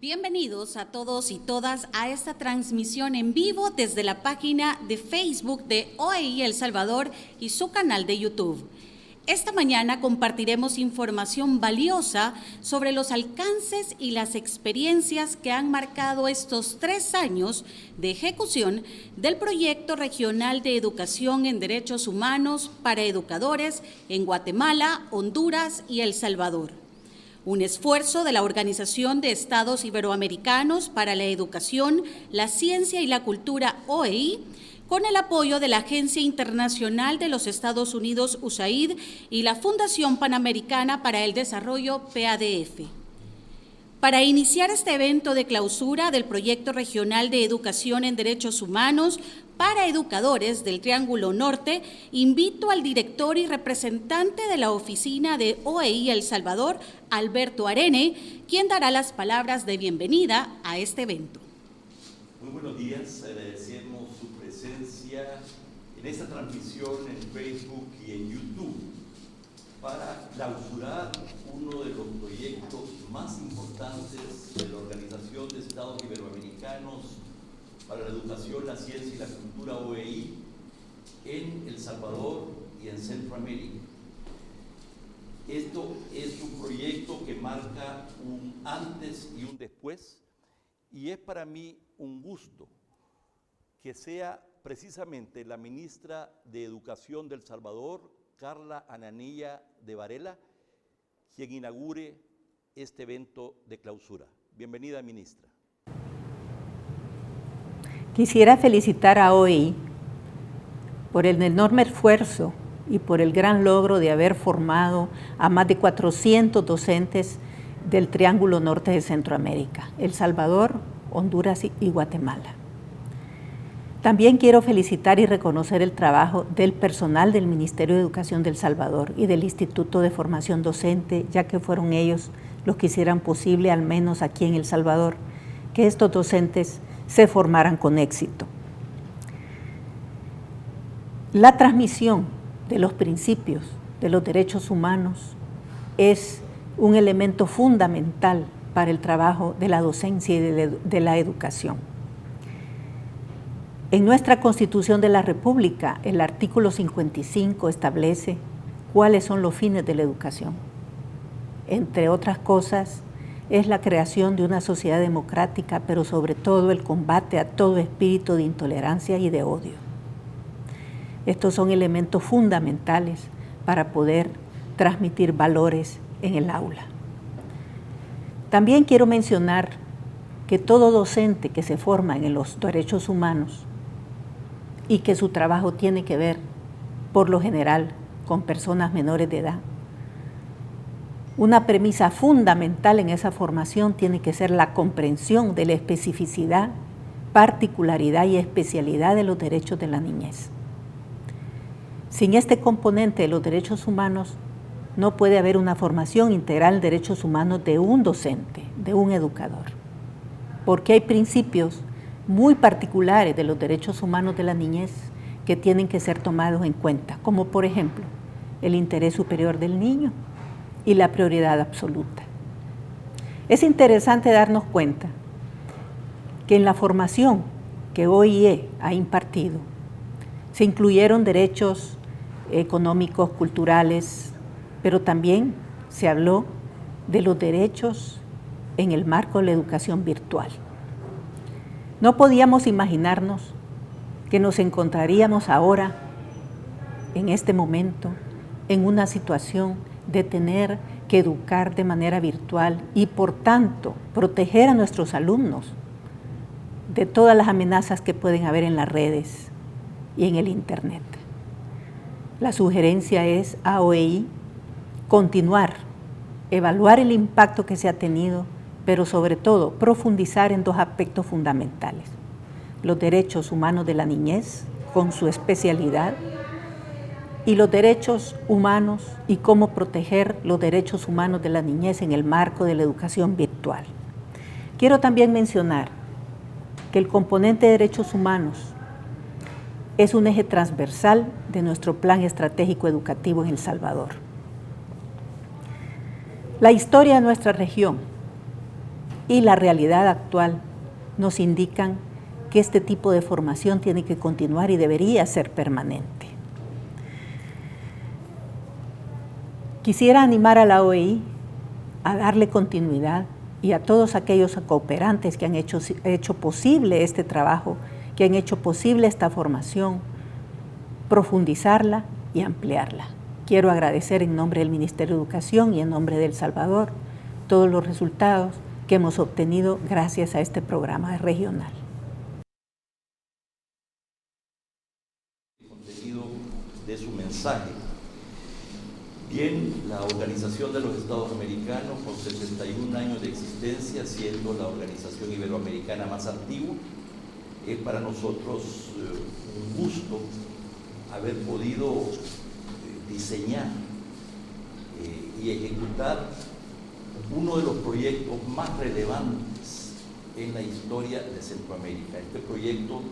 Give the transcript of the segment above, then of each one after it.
Bienvenidos a todos y todas a esta transmisión en vivo desde la página de Facebook de OEI El Salvador y su canal de YouTube. Esta mañana compartiremos información valiosa sobre los alcances y las experiencias que han marcado estos 3 años de ejecución del Proyecto Regional de Educación en Derechos Humanos para Educadores en Guatemala, Honduras y El Salvador. Un esfuerzo de la Organización de Estados Iberoamericanos para la Educación, la Ciencia y la Cultura OEI, con el apoyo de la Agencia Internacional de los Estados Unidos USAID y la Fundación Panamericana para el Desarrollo PADF. Para iniciar este evento de clausura del Proyecto Regional de Educación en Derechos Humanos para Educadores del Triángulo Norte, invito al director y representante de la oficina de OEI El Salvador, Alberto Arene, quien dará las palabras de bienvenida a este evento. Muy buenos días, agradecemos su presencia en esta transmisión en Facebook y en YouTube para clausurar uno de los proyectos más importantes de la Organización de Estados Iberoamericanos para la Educación, la Ciencia y la Cultura OEI en El Salvador y en Centroamérica. Esto es un proyecto que marca un antes y un después, y es para mí un gusto que sea precisamente la ministra de Educación de El Salvador, Carla Ananilla de Varela, quien inaugure este evento de clausura. Bienvenida, ministra. Quisiera felicitar a OEI por el enorme esfuerzo y por el gran logro de haber formado a más de 400 docentes del Triángulo Norte de Centroamérica, El Salvador, Honduras y Guatemala. También quiero felicitar y reconocer el trabajo del personal del Ministerio de Educación de El Salvador y del Instituto de Formación Docente, ya que fueron ellos los que hicieran posible, al menos aquí en El Salvador, que estos docentes se formaran con éxito. La transmisión de los principios de los derechos humanos es un elemento fundamental para el trabajo de la docencia y de la educación. En nuestra Constitución de la República, el artículo 55 establece cuáles son los fines de la educación. Entre otras cosas, es la creación de una sociedad democrática, pero sobre todo el combate a todo espíritu de intolerancia y de odio. Estos son elementos fundamentales para poder transmitir valores en el aula. También quiero mencionar que todo docente que se forma en los derechos humanos y que su trabajo tiene que ver, por lo general, con personas menores de edad, una premisa fundamental en esa formación tiene que ser la comprensión de la especificidad, particularidad y especialidad de los derechos de la niñez. Sin este componente de los derechos humanos, no puede haber una formación integral en derechos humanos de un docente, de un educador, porque hay principios muy particulares de los derechos humanos de la niñez que tienen que ser tomados en cuenta, como por ejemplo, el interés superior del niño y la prioridad absoluta. Es interesante darnos cuenta que en la formación que OIE ha impartido se incluyeron derechos económicos, culturales, pero también se habló de los derechos en el marco de la educación virtual. No podíamos imaginarnos que nos encontraríamos ahora, en este momento, en una situación de tener que educar de manera virtual y, por tanto, proteger a nuestros alumnos de todas las amenazas que pueden haber en las redes y en el Internet. La sugerencia es a OEI continuar, evaluar el impacto que se ha tenido, pero sobre todo profundizar en 2 aspectos fundamentales: los derechos humanos de la niñez, con su especialidad, y los derechos humanos y cómo proteger los derechos humanos de la niñez en el marco de la educación virtual. Quiero también mencionar que el componente de derechos humanos es un eje transversal de nuestro plan estratégico educativo en El Salvador. La historia de nuestra región y la realidad actual nos indican que este tipo de formación tiene que continuar y debería ser permanente. Quisiera animar a la OEI a darle continuidad y a todos aquellos cooperantes que han hecho posible este trabajo, que han hecho posible esta formación, profundizarla y ampliarla. Quiero agradecer en nombre del Ministerio de Educación y en nombre de El Salvador todos los resultados que hemos obtenido gracias a este programa regional. El contenido de su mensaje. Bien, la Organización de los Estados Americanos, con 71 años de existencia, siendo la organización iberoamericana más antigua, es para nosotros un gusto haber podido diseñar y ejecutar uno de los proyectos más relevantes en la historia de Centroamérica. Este proyecto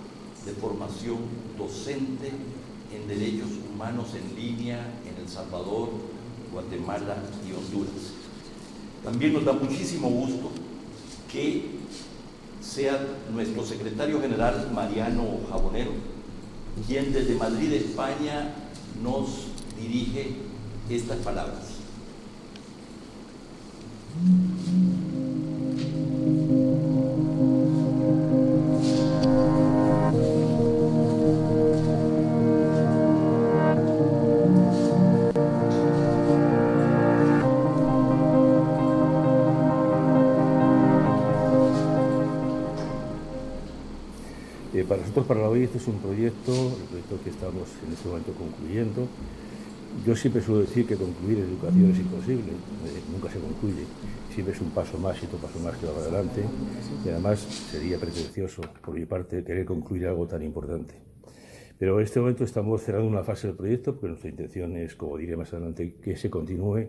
de formación docente en derechos humanos en línea en El Salvador, Guatemala y Honduras. También nos da muchísimo gusto que sea nuestro secretario general, Mariano Jabonero, quien desde Madrid, España, nos dirige estas palabras. Para nosotros, para la OEI, este es un proyecto, el proyecto que estamos en este momento concluyendo. Yo siempre suelo decir que concluir educación es imposible, nunca se concluye, siempre es un paso más y otro paso más que va adelante, y además sería pretencioso por mi parte querer concluir algo tan importante. Pero en este momento estamos cerrando una fase del proyecto, porque nuestra intención es, como diré más adelante, que se continúe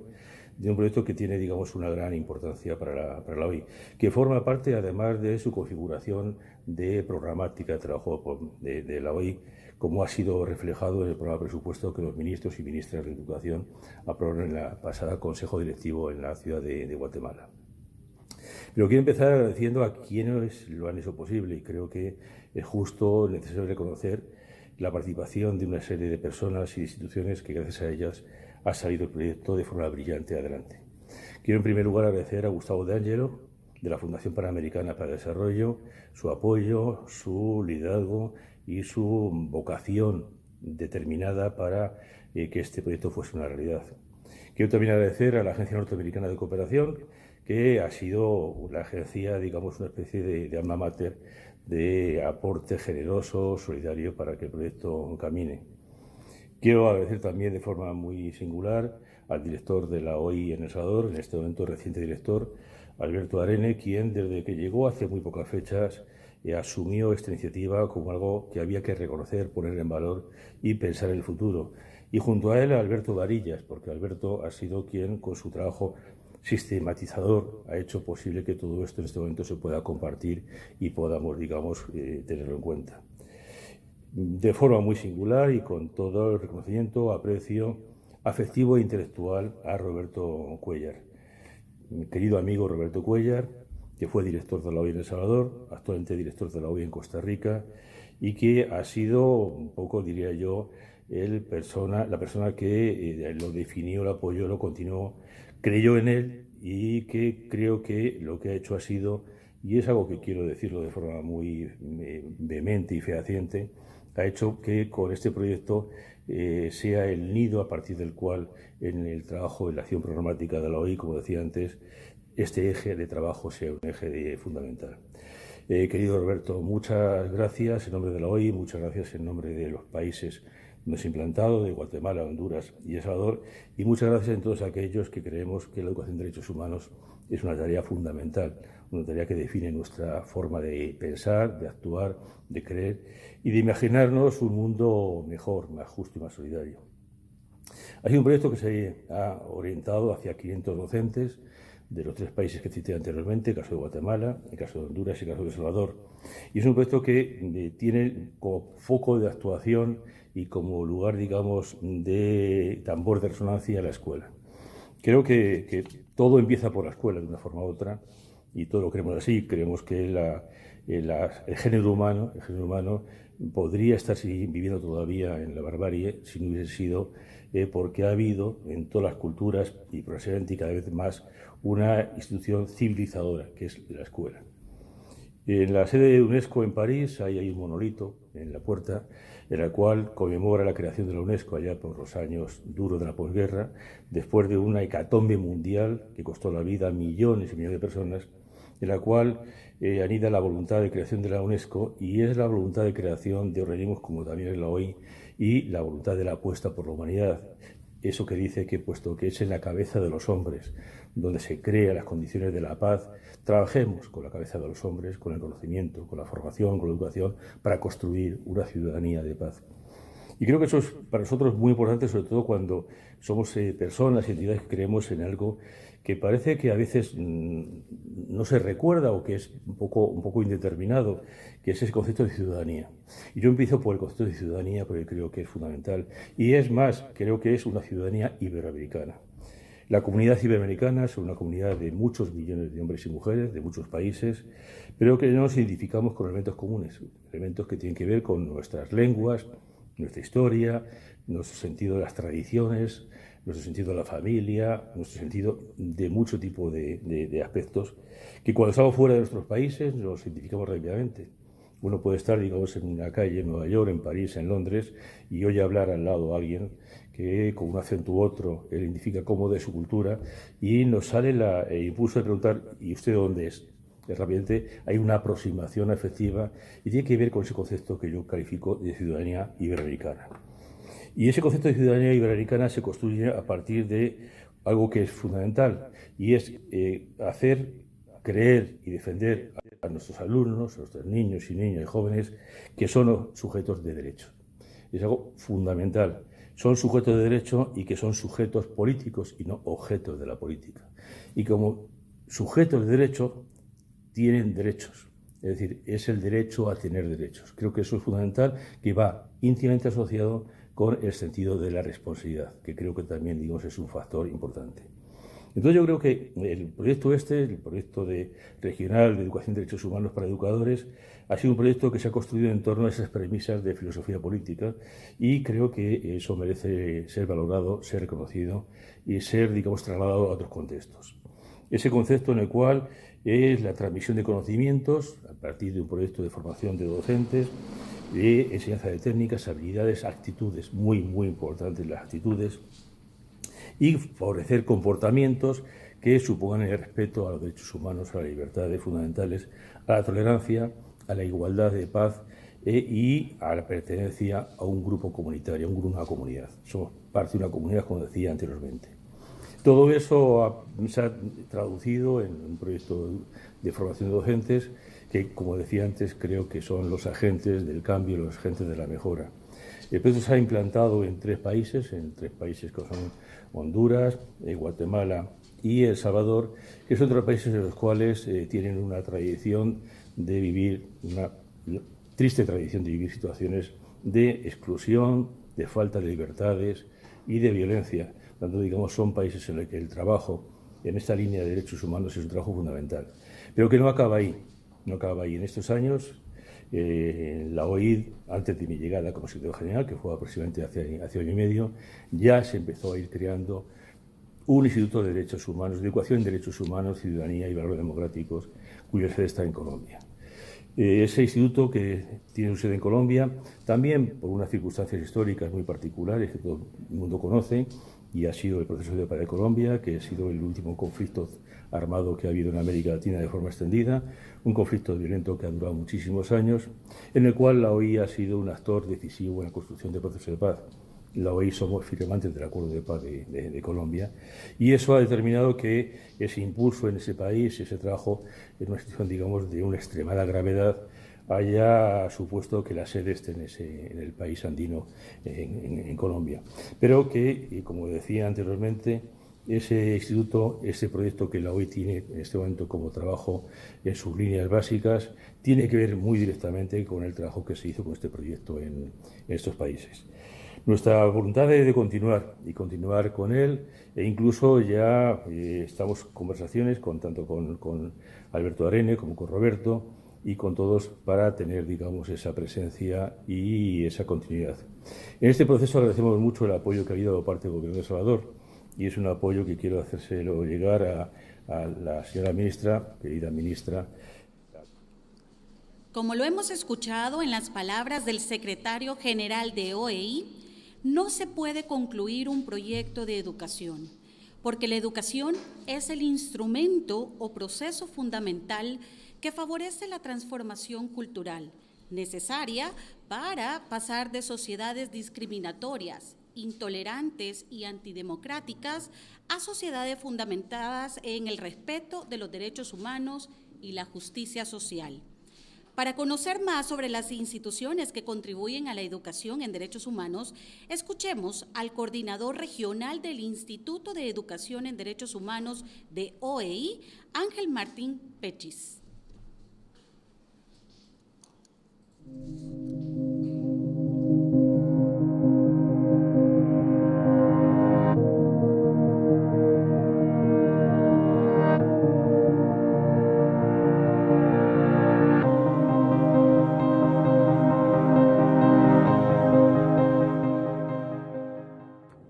de un proyecto que tiene, digamos, una gran importancia para la OEI, que forma parte, además de su configuración de programática de trabajo de la OEI, como ha sido reflejado en el programa de presupuesto que los ministros y ministras de Educación aprobaron en la pasada Consejo Directivo en la ciudad de Guatemala. Pero quiero empezar agradeciendo a quienes lo han hecho posible, y creo que es justo, necesario reconocer la participación de una serie de personas y instituciones que, gracias a ellas, ha salido el proyecto de forma brillante adelante. Quiero en primer lugar agradecer a Gustavo de Angelo, de la Fundación Panamericana para el Desarrollo, su apoyo, su liderazgo y su vocación determinada para que este proyecto fuese una realidad. Quiero también agradecer a la Agencia Norteamericana de Cooperación, que ha sido la agencia, digamos, una especie de alma mater de aporte generoso, solidario para que el proyecto camine. Quiero agradecer también de forma muy singular al director de la OEI en El Salvador, en este momento reciente director, Alberto Arene, quien desde que llegó hace muy pocas fechas asumió esta iniciativa como algo que había que reconocer, poner en valor y pensar en el futuro. Y junto a él, a Alberto Varillas, porque Alberto ha sido quien, con su trabajo sistematizador, ha hecho posible que todo esto en este momento se pueda compartir y podamos, digamos, tenerlo en cuenta. De forma muy singular y con todo el reconocimiento, aprecio afectivo e intelectual a Roberto Cuéllar. Mi querido amigo Roberto Cuéllar, que fue director de la OEI en El Salvador, actualmente director de la OEI en Costa Rica, y que ha sido un poco, diría yo, la persona que lo definió, lo apoyó, lo continuó, creyó en él, y que creo que lo que ha hecho ha sido, y es algo que quiero decirlo de forma muy vehemente y fehaciente, ha hecho que con este proyecto sea el nido a partir del cual en el trabajo, en la acción programática de la OEI, como decía antes, este eje de trabajo sea un eje fundamental. Querido Roberto, muchas gracias en nombre de la OEI, muchas gracias en nombre de los países donde se ha implantado, de Guatemala, Honduras y El Salvador, y muchas gracias a todos aquellos que creemos que la educación de derechos humanos es una tarea fundamental, una tarea que define nuestra forma de pensar, de actuar, de creer y de imaginarnos un mundo mejor, más justo y más solidario. Ha sido un proyecto que se ha orientado hacia 500 docentes de los 3 países que cité anteriormente, el caso de Guatemala, el caso de Honduras y el caso de El Salvador. Y es un proyecto que tiene como foco de actuación y como lugar, digamos, de tambor de resonancia la escuela. Creo que todo empieza por la escuela, de una forma u otra, y todo lo creemos así. Creemos que el género humano podría estar viviendo todavía en la barbarie si no hubiese sido porque ha habido en todas las culturas y progresivamente cada vez más una institución civilizadora, que es la escuela. En la sede de UNESCO en París hay un monolito en la puerta, en el cual conmemora la creación de la UNESCO allá por los años duros de la posguerra, después de una hecatombe mundial que costó la vida a millones y millones de personas, en la cual anida la voluntad de creación de la UNESCO, y es la voluntad de creación de organismos como también es la OI y la voluntad de la apuesta por la humanidad. Eso que dice que, puesto que es en la cabeza de los hombres donde se crean las condiciones de la paz, trabajemos con la cabeza de los hombres, con el conocimiento, con la formación, con la educación, para construir una ciudadanía de paz. Y creo que eso es para nosotros muy importante, sobre todo cuando somos personas y entidades que creemos en algo que parece que a veces no se recuerda o que es un poco indeterminado, que es ese concepto de ciudadanía. Y yo empiezo por el concepto de ciudadanía porque creo que es fundamental. Y es más, creo que es una ciudadanía iberoamericana. La comunidad iberoamericana es una comunidad de muchos millones de hombres y mujeres, de muchos países, pero que nos identificamos con elementos comunes, elementos que tienen que ver con nuestras lenguas, nuestra historia, nuestro sentido de las tradiciones, nuestro sentido de la familia, nuestro sentido de mucho tipo de aspectos que cuando estamos fuera de nuestros países nos identificamos rápidamente. Uno puede estar, digamos, en una calle en Nueva York, en París, en Londres, y oye hablar al lado a alguien que con un acento u otro él identifica como de su cultura, y nos sale el impulso de preguntar, ¿y usted dónde es? Rápidamente hay una aproximación afectiva y tiene que ver con ese concepto que yo califico de ciudadanía iberoamericana. Y ese concepto de ciudadanía iberoamericana se construye a partir de algo que es fundamental, y es hacer creer y defender a nuestros alumnos, a nuestros niños y niñas y jóvenes, que son sujetos de derecho. Es algo fundamental. Son sujetos de derecho y que son sujetos políticos y no objetos de la política. Y como sujetos de derecho tienen derechos. Es decir, es el derecho a tener derechos. Creo que eso es fundamental, que va íntimamente asociado con el sentido de la responsabilidad, que creo que también, digamos, es un factor importante. Entonces yo creo que el proyecto el proyecto regional de educación de derechos humanos para educadores, ha sido un proyecto que se ha construido en torno a esas premisas de filosofía política, y creo que eso merece ser valorado, ser reconocido y ser, digamos, trasladado a otros contextos. Ese concepto en el cual es la transmisión de conocimientos a partir de un proyecto de formación de docentes, de enseñanza de técnicas, habilidades, actitudes, muy importantes las actitudes, y favorecer comportamientos que supongan el respeto a los derechos humanos, a las libertades fundamentales, a la tolerancia, a la igualdad de paz y a la pertenencia a un grupo comunitario, a una comunidad. Somos parte de una comunidad, como decía anteriormente. Todo eso se ha traducido en un proyecto de formación de docentes que, como decía antes, creo que son los agentes del cambio, los agentes de la mejora. El proyecto se ha implantado en tres países que son Honduras, Guatemala y El Salvador, que son tres países en los cuales tienen una tradición de vivir, una triste tradición de vivir situaciones de exclusión, de falta de libertades y de violencia. Tanto, digamos, son países en los que el trabajo en esta línea de derechos humanos es un trabajo fundamental. Pero que no acaba ahí. No acaba ahí. En estos años, la OID, antes de mi llegada como secretario general, que fue aproximadamente hace año y medio, ya se empezó a ir creando un Instituto de Derechos Humanos, de Educación en Derechos Humanos, Ciudadanía y Valores Democráticos, cuya sede está en Colombia. Ese instituto, que tiene su sede en Colombia, también por unas circunstancias históricas muy particulares que todo el mundo conoce, y ha sido el proceso de paz de Colombia, que ha sido el último conflicto armado que ha habido en América Latina de forma extendida, un conflicto violento que ha durado muchísimos años, en el cual la OI ha sido un actor decisivo en la construcción del proceso de paz. La OI somos firmantes del Acuerdo de Paz de Colombia, y eso ha determinado que ese impulso en ese país, ese trabajo en una situación, digamos, de una extremada gravedad, haya supuesto que la sede esté en el país andino, en Colombia. Pero que, como decía anteriormente, ese instituto, ese proyecto que la OI tiene en este momento como trabajo en sus líneas básicas, tiene que ver muy directamente con el trabajo que se hizo con este proyecto en estos países. Nuestra voluntad es de continuar con él, e incluso ya estamos en conversaciones tanto con Alberto Arene como con Roberto y con todos para tener, digamos, esa presencia y esa continuidad. En este proceso agradecemos mucho el apoyo que ha habido por parte del Gobierno de El Salvador, y es un apoyo que quiero hacérselo llegar a la señora ministra, querida ministra. Como lo hemos escuchado en las palabras del secretario general de OEI, no se puede concluir un proyecto de educación, porque la educación es el instrumento o proceso fundamental que favorece la transformación cultural, necesaria para pasar de sociedades discriminatorias, intolerantes y antidemocráticas a sociedades fundamentadas en el respeto de los derechos humanos y la justicia social. Para conocer más sobre las instituciones que contribuyen a la educación en derechos humanos, escuchemos al coordinador regional del Instituto de Educación en Derechos Humanos de OEI, Ángel Martín Pechis.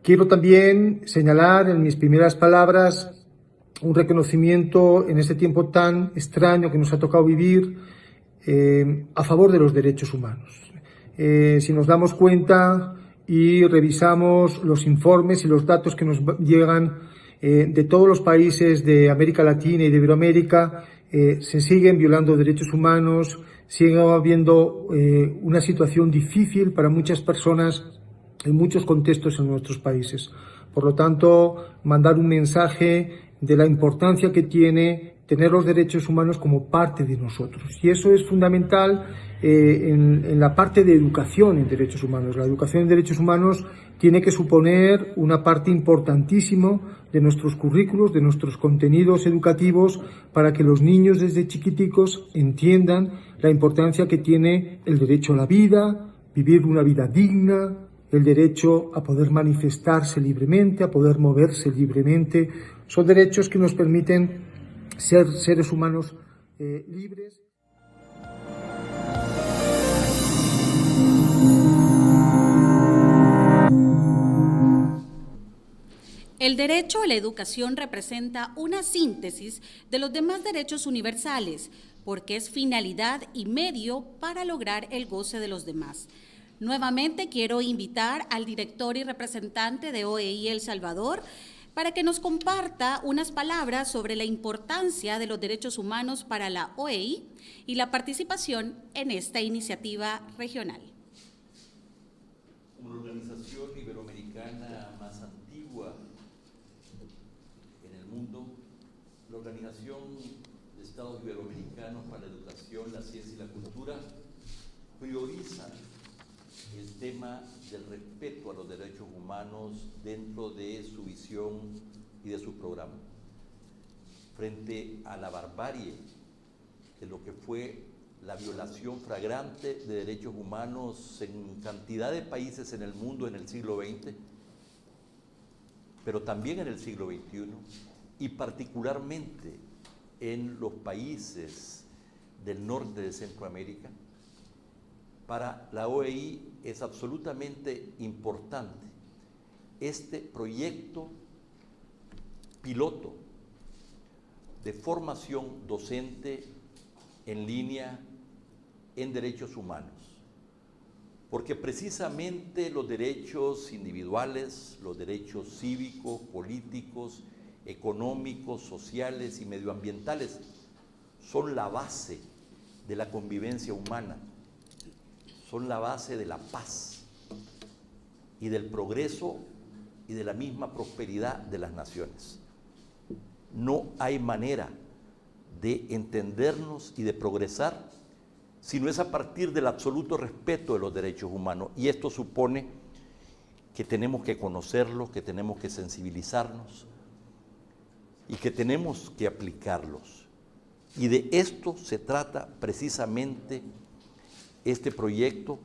Quiero también señalar en mis primeras palabras un reconocimiento en este tiempo tan extraño que nos ha tocado vivir a favor de los derechos humanos. Si nos damos cuenta y revisamos los informes y los datos que nos llegan de todos los países de América Latina y de Iberoamérica, se siguen violando derechos humanos, sigue habiendo una situación difícil para muchas personas en muchos contextos en nuestros países. Por lo tanto, mandar un mensaje de la importancia que tiene tener los derechos humanos como parte de nosotros. Y eso es fundamental en la parte de educación en derechos humanos. La educación en derechos humanos tiene que suponer una parte importantísima de nuestros currículos, de nuestros contenidos educativos, para que los niños desde chiquiticos entiendan la importancia que tiene el derecho a la vida, vivir una vida digna, el derecho a poder manifestarse libremente, a poder moverse libremente. Son derechos que nos permiten ser seres humanos libres. El derecho a la educación representa una síntesis de los demás derechos universales, porque es finalidad y medio para lograr el goce de los demás. Nuevamente quiero invitar al director y representante de OEI El Salvador para que nos comparta unas palabras sobre la importancia de los derechos humanos para la OEI y la participación en esta iniciativa regional. Como la organización iberoamericana más antigua en el mundo, la Organización de Estados Iberoamericanos para la Educación, la Ciencia y la Cultura prioriza el tema del respeto a los derechos humanos dentro de su visión y de su programa. Frente a la barbarie de lo que fue la violación flagrante de derechos humanos en cantidad de países en el mundo en el siglo XX, pero también en el siglo XXI, y particularmente en los países del norte de Centroamérica, para la OEI es absolutamente importante este proyecto piloto de formación docente en línea en derechos humanos, porque precisamente los derechos individuales, los derechos cívicos, políticos, económicos, sociales y medioambientales son la base de la convivencia humana, son la base de la paz y del progreso y de la misma prosperidad de las naciones. No hay manera de entendernos y de progresar si no es a partir del absoluto respeto de los derechos humanos, y esto supone que tenemos que conocerlos, que tenemos que sensibilizarnos y que tenemos que aplicarlos. Y de esto se trata precisamente este proyecto,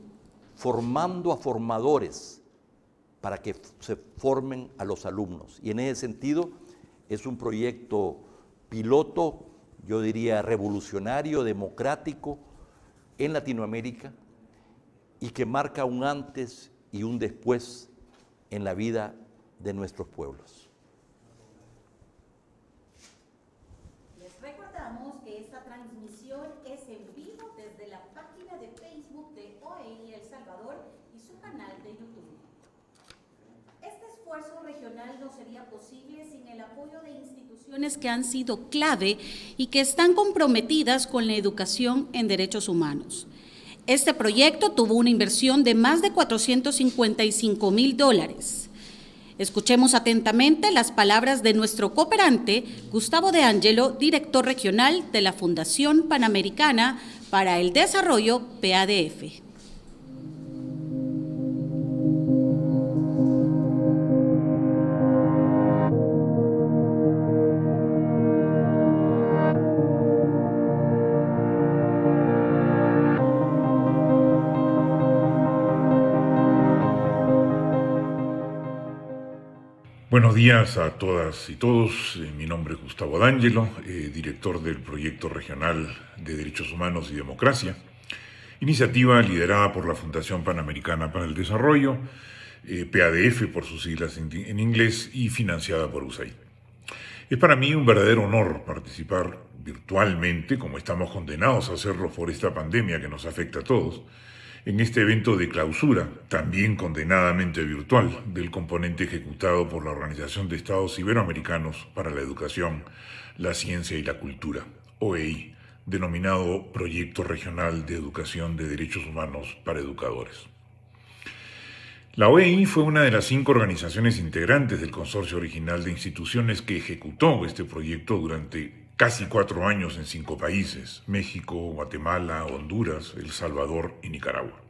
formando a formadores para que se formen a los alumnos. Y en ese sentido es un proyecto piloto, yo diría revolucionario, democrático en Latinoamérica y que marca un antes y un después en la vida de nuestros pueblos. Les recordamos que esta transmisión es en vivo desde la página de Facebook de OEI El Salvador y su canal de YouTube. Este esfuerzo regional no sería posible sin el apoyo de instituciones que han sido clave y que están comprometidas con la educación en derechos humanos. Este proyecto tuvo una inversión de más de $455,000. Escuchemos atentamente las palabras de nuestro cooperante, Gustavo De Angelo, director regional de la Fundación Panamericana para el Desarrollo, PADF. Buenos días a todas y todos. Mi nombre es Gustavo De Angelo, director del Proyecto Regional de Derechos Humanos y Democracia, iniciativa liderada por la Fundación Panamericana para el Desarrollo, PADF por sus siglas en inglés, y financiada por USAID. Es para mí un verdadero honor participar virtualmente, como estamos condenados a hacerlo por esta pandemia que nos afecta a todos, en este evento de clausura, también condenadamente virtual, del componente ejecutado por la Organización de Estados Iberoamericanos para la Educación, la Ciencia y la Cultura, OEI, denominado Proyecto Regional de Educación de Derechos Humanos para Educadores. La OEI fue una de las 5 organizaciones integrantes del consorcio original de instituciones que ejecutó este proyecto durante casi 4 años en 5 países: México, Guatemala, Honduras, El Salvador y Nicaragua.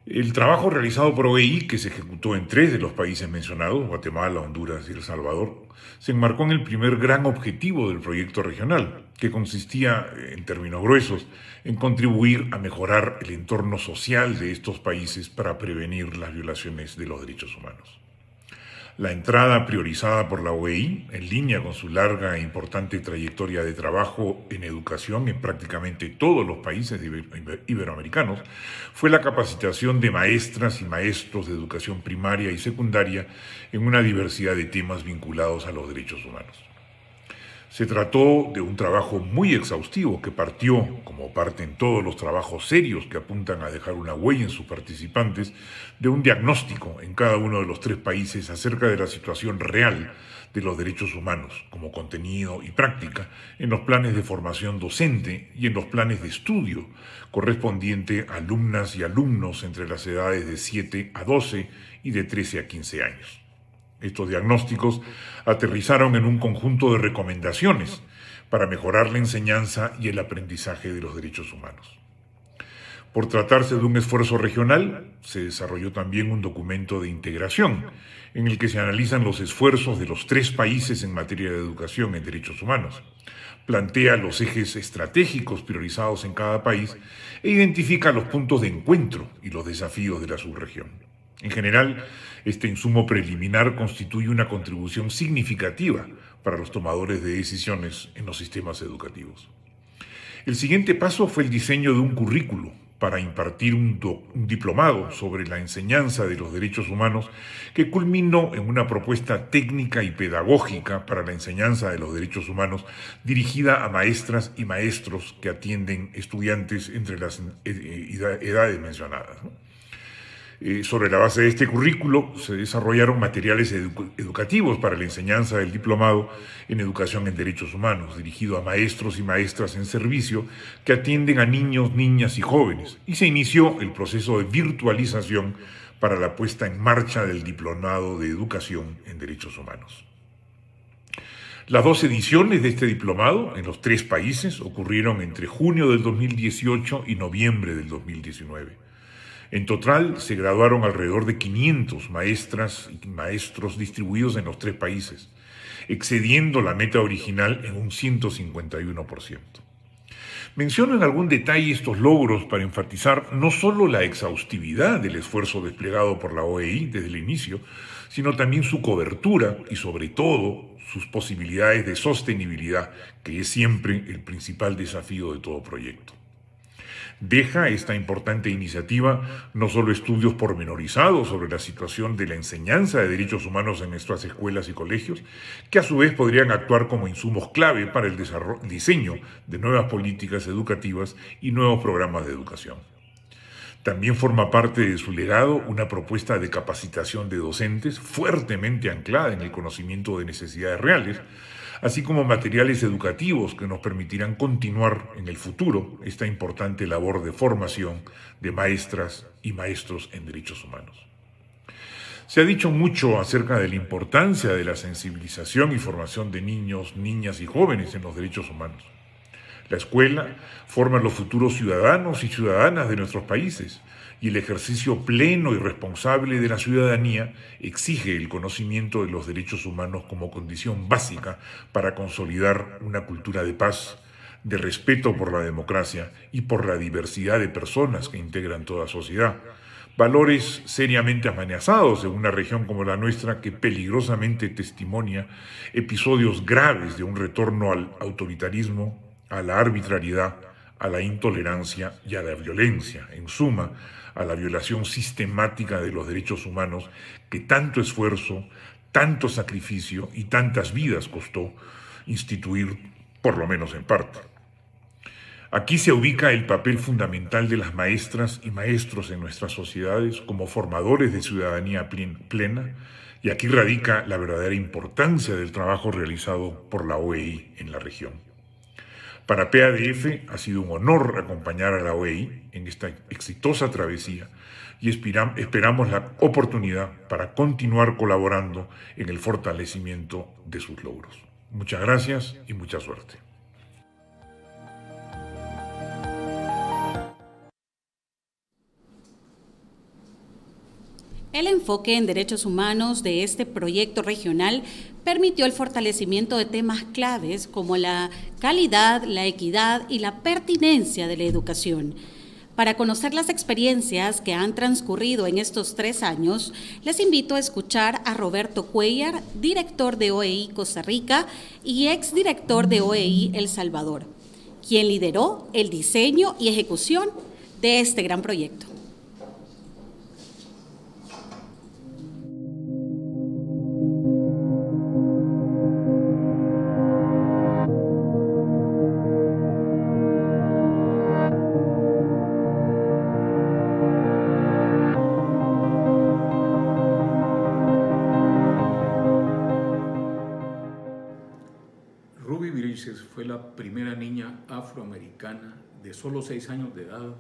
El trabajo realizado por OEI, que se ejecutó en 3 de los países mencionados, Guatemala, Honduras y El Salvador, se enmarcó en el primer gran objetivo del proyecto regional, que consistía, en términos gruesos, en contribuir a mejorar el entorno social de estos países para prevenir las violaciones de los derechos humanos. La entrada priorizada por la OEI, en línea con su larga e importante trayectoria de trabajo en educación en prácticamente todos los países iberoamericanos, fue la capacitación de maestras y maestros de educación primaria y secundaria en una diversidad de temas vinculados a los derechos humanos. Se trató de un trabajo muy exhaustivo que partió, como parten todos los trabajos serios que apuntan a dejar una huella en sus participantes, de un diagnóstico en cada uno de los 3 países acerca de la situación real de los derechos humanos como contenido y práctica en los planes de formación docente y en los planes de estudio correspondiente a alumnas y alumnos entre las edades de 7 a 12 y de 13 a 15 años. Estos diagnósticos aterrizaron en un conjunto de recomendaciones para mejorar la enseñanza y el aprendizaje de los derechos humanos. Por tratarse de un esfuerzo regional, se desarrolló también un documento de integración en el que se analizan los esfuerzos de los 3 países en materia de educación en derechos humanos. Plantea los ejes estratégicos priorizados en cada país e identifica los puntos de encuentro y los desafíos de la subregión. En general, este insumo preliminar constituye una contribución significativa para los tomadores de decisiones en los sistemas educativos. El siguiente paso fue el diseño de un currículo para impartir un diplomado sobre la enseñanza de los derechos humanos que culminó en una propuesta técnica y pedagógica para la enseñanza de los derechos humanos dirigida a maestras y maestros que atienden estudiantes entre las edades mencionadas. Sobre la base de este currículo se desarrollaron materiales educativos para la enseñanza del diplomado en educación en derechos humanos, dirigido a maestros y maestras en servicio que atienden a niños, niñas y jóvenes, y se inició el proceso de virtualización para la puesta en marcha del diplomado de educación en derechos humanos. Las 2 ediciones de este diplomado en los 3 países ocurrieron entre junio del 2018 y noviembre del 2019. En total, se graduaron alrededor de 500 maestras y maestros distribuidos en los 3 países, excediendo la meta original en un 151%. Menciono en algún detalle estos logros para enfatizar no solo la exhaustividad del esfuerzo desplegado por la OEI desde el inicio, sino también su cobertura y sobre todo sus posibilidades de sostenibilidad, que es siempre el principal desafío de todo proyecto. Deja esta importante iniciativa no solo estudios pormenorizados sobre la situación de la enseñanza de derechos humanos en nuestras escuelas y colegios, que a su vez podrían actuar como insumos clave para el diseño de nuevas políticas educativas y nuevos programas de educación. También forma parte de su legado una propuesta de capacitación de docentes fuertemente anclada en el conocimiento de necesidades reales, así como materiales educativos que nos permitirán continuar en el futuro esta importante labor de formación de maestras y maestros en derechos humanos. Se ha dicho mucho acerca de la importancia de la sensibilización y formación de niños, niñas y jóvenes en los derechos humanos. La escuela forma los futuros ciudadanos y ciudadanas de nuestros países, y el ejercicio pleno y responsable de la ciudadanía exige el conocimiento de los derechos humanos como condición básica para consolidar una cultura de paz, de respeto por la democracia y por la diversidad de personas que integran toda sociedad. Valores seriamente amenazados en una región como la nuestra que peligrosamente testimonia episodios graves de un retorno al autoritarismo, a la arbitrariedad, a la intolerancia y a la violencia, en suma, a la violación sistemática de los derechos humanos que tanto esfuerzo, tanto sacrificio y tantas vidas costó instituir, por lo menos en parte. Aquí se ubica el papel fundamental de las maestras y maestros en nuestras sociedades como formadores de ciudadanía plena, y aquí radica la verdadera importancia del trabajo realizado por la OEI en la región. Para PADF ha sido un honor acompañar a la OEI en esta exitosa travesía y esperamos la oportunidad para continuar colaborando en el fortalecimiento de sus logros. Muchas gracias y mucha suerte. El enfoque en derechos humanos de este proyecto regional permitió el fortalecimiento de temas claves como la calidad, la equidad y la pertinencia de la educación. Para conocer las experiencias que han transcurrido en estos 3 años, les invito a escuchar a Roberto Cuellar, director de OEI Costa Rica y exdirector de OEI El Salvador, quien lideró el diseño y ejecución de este gran proyecto. Fue la primera niña afroamericana de solo 6 años de edad,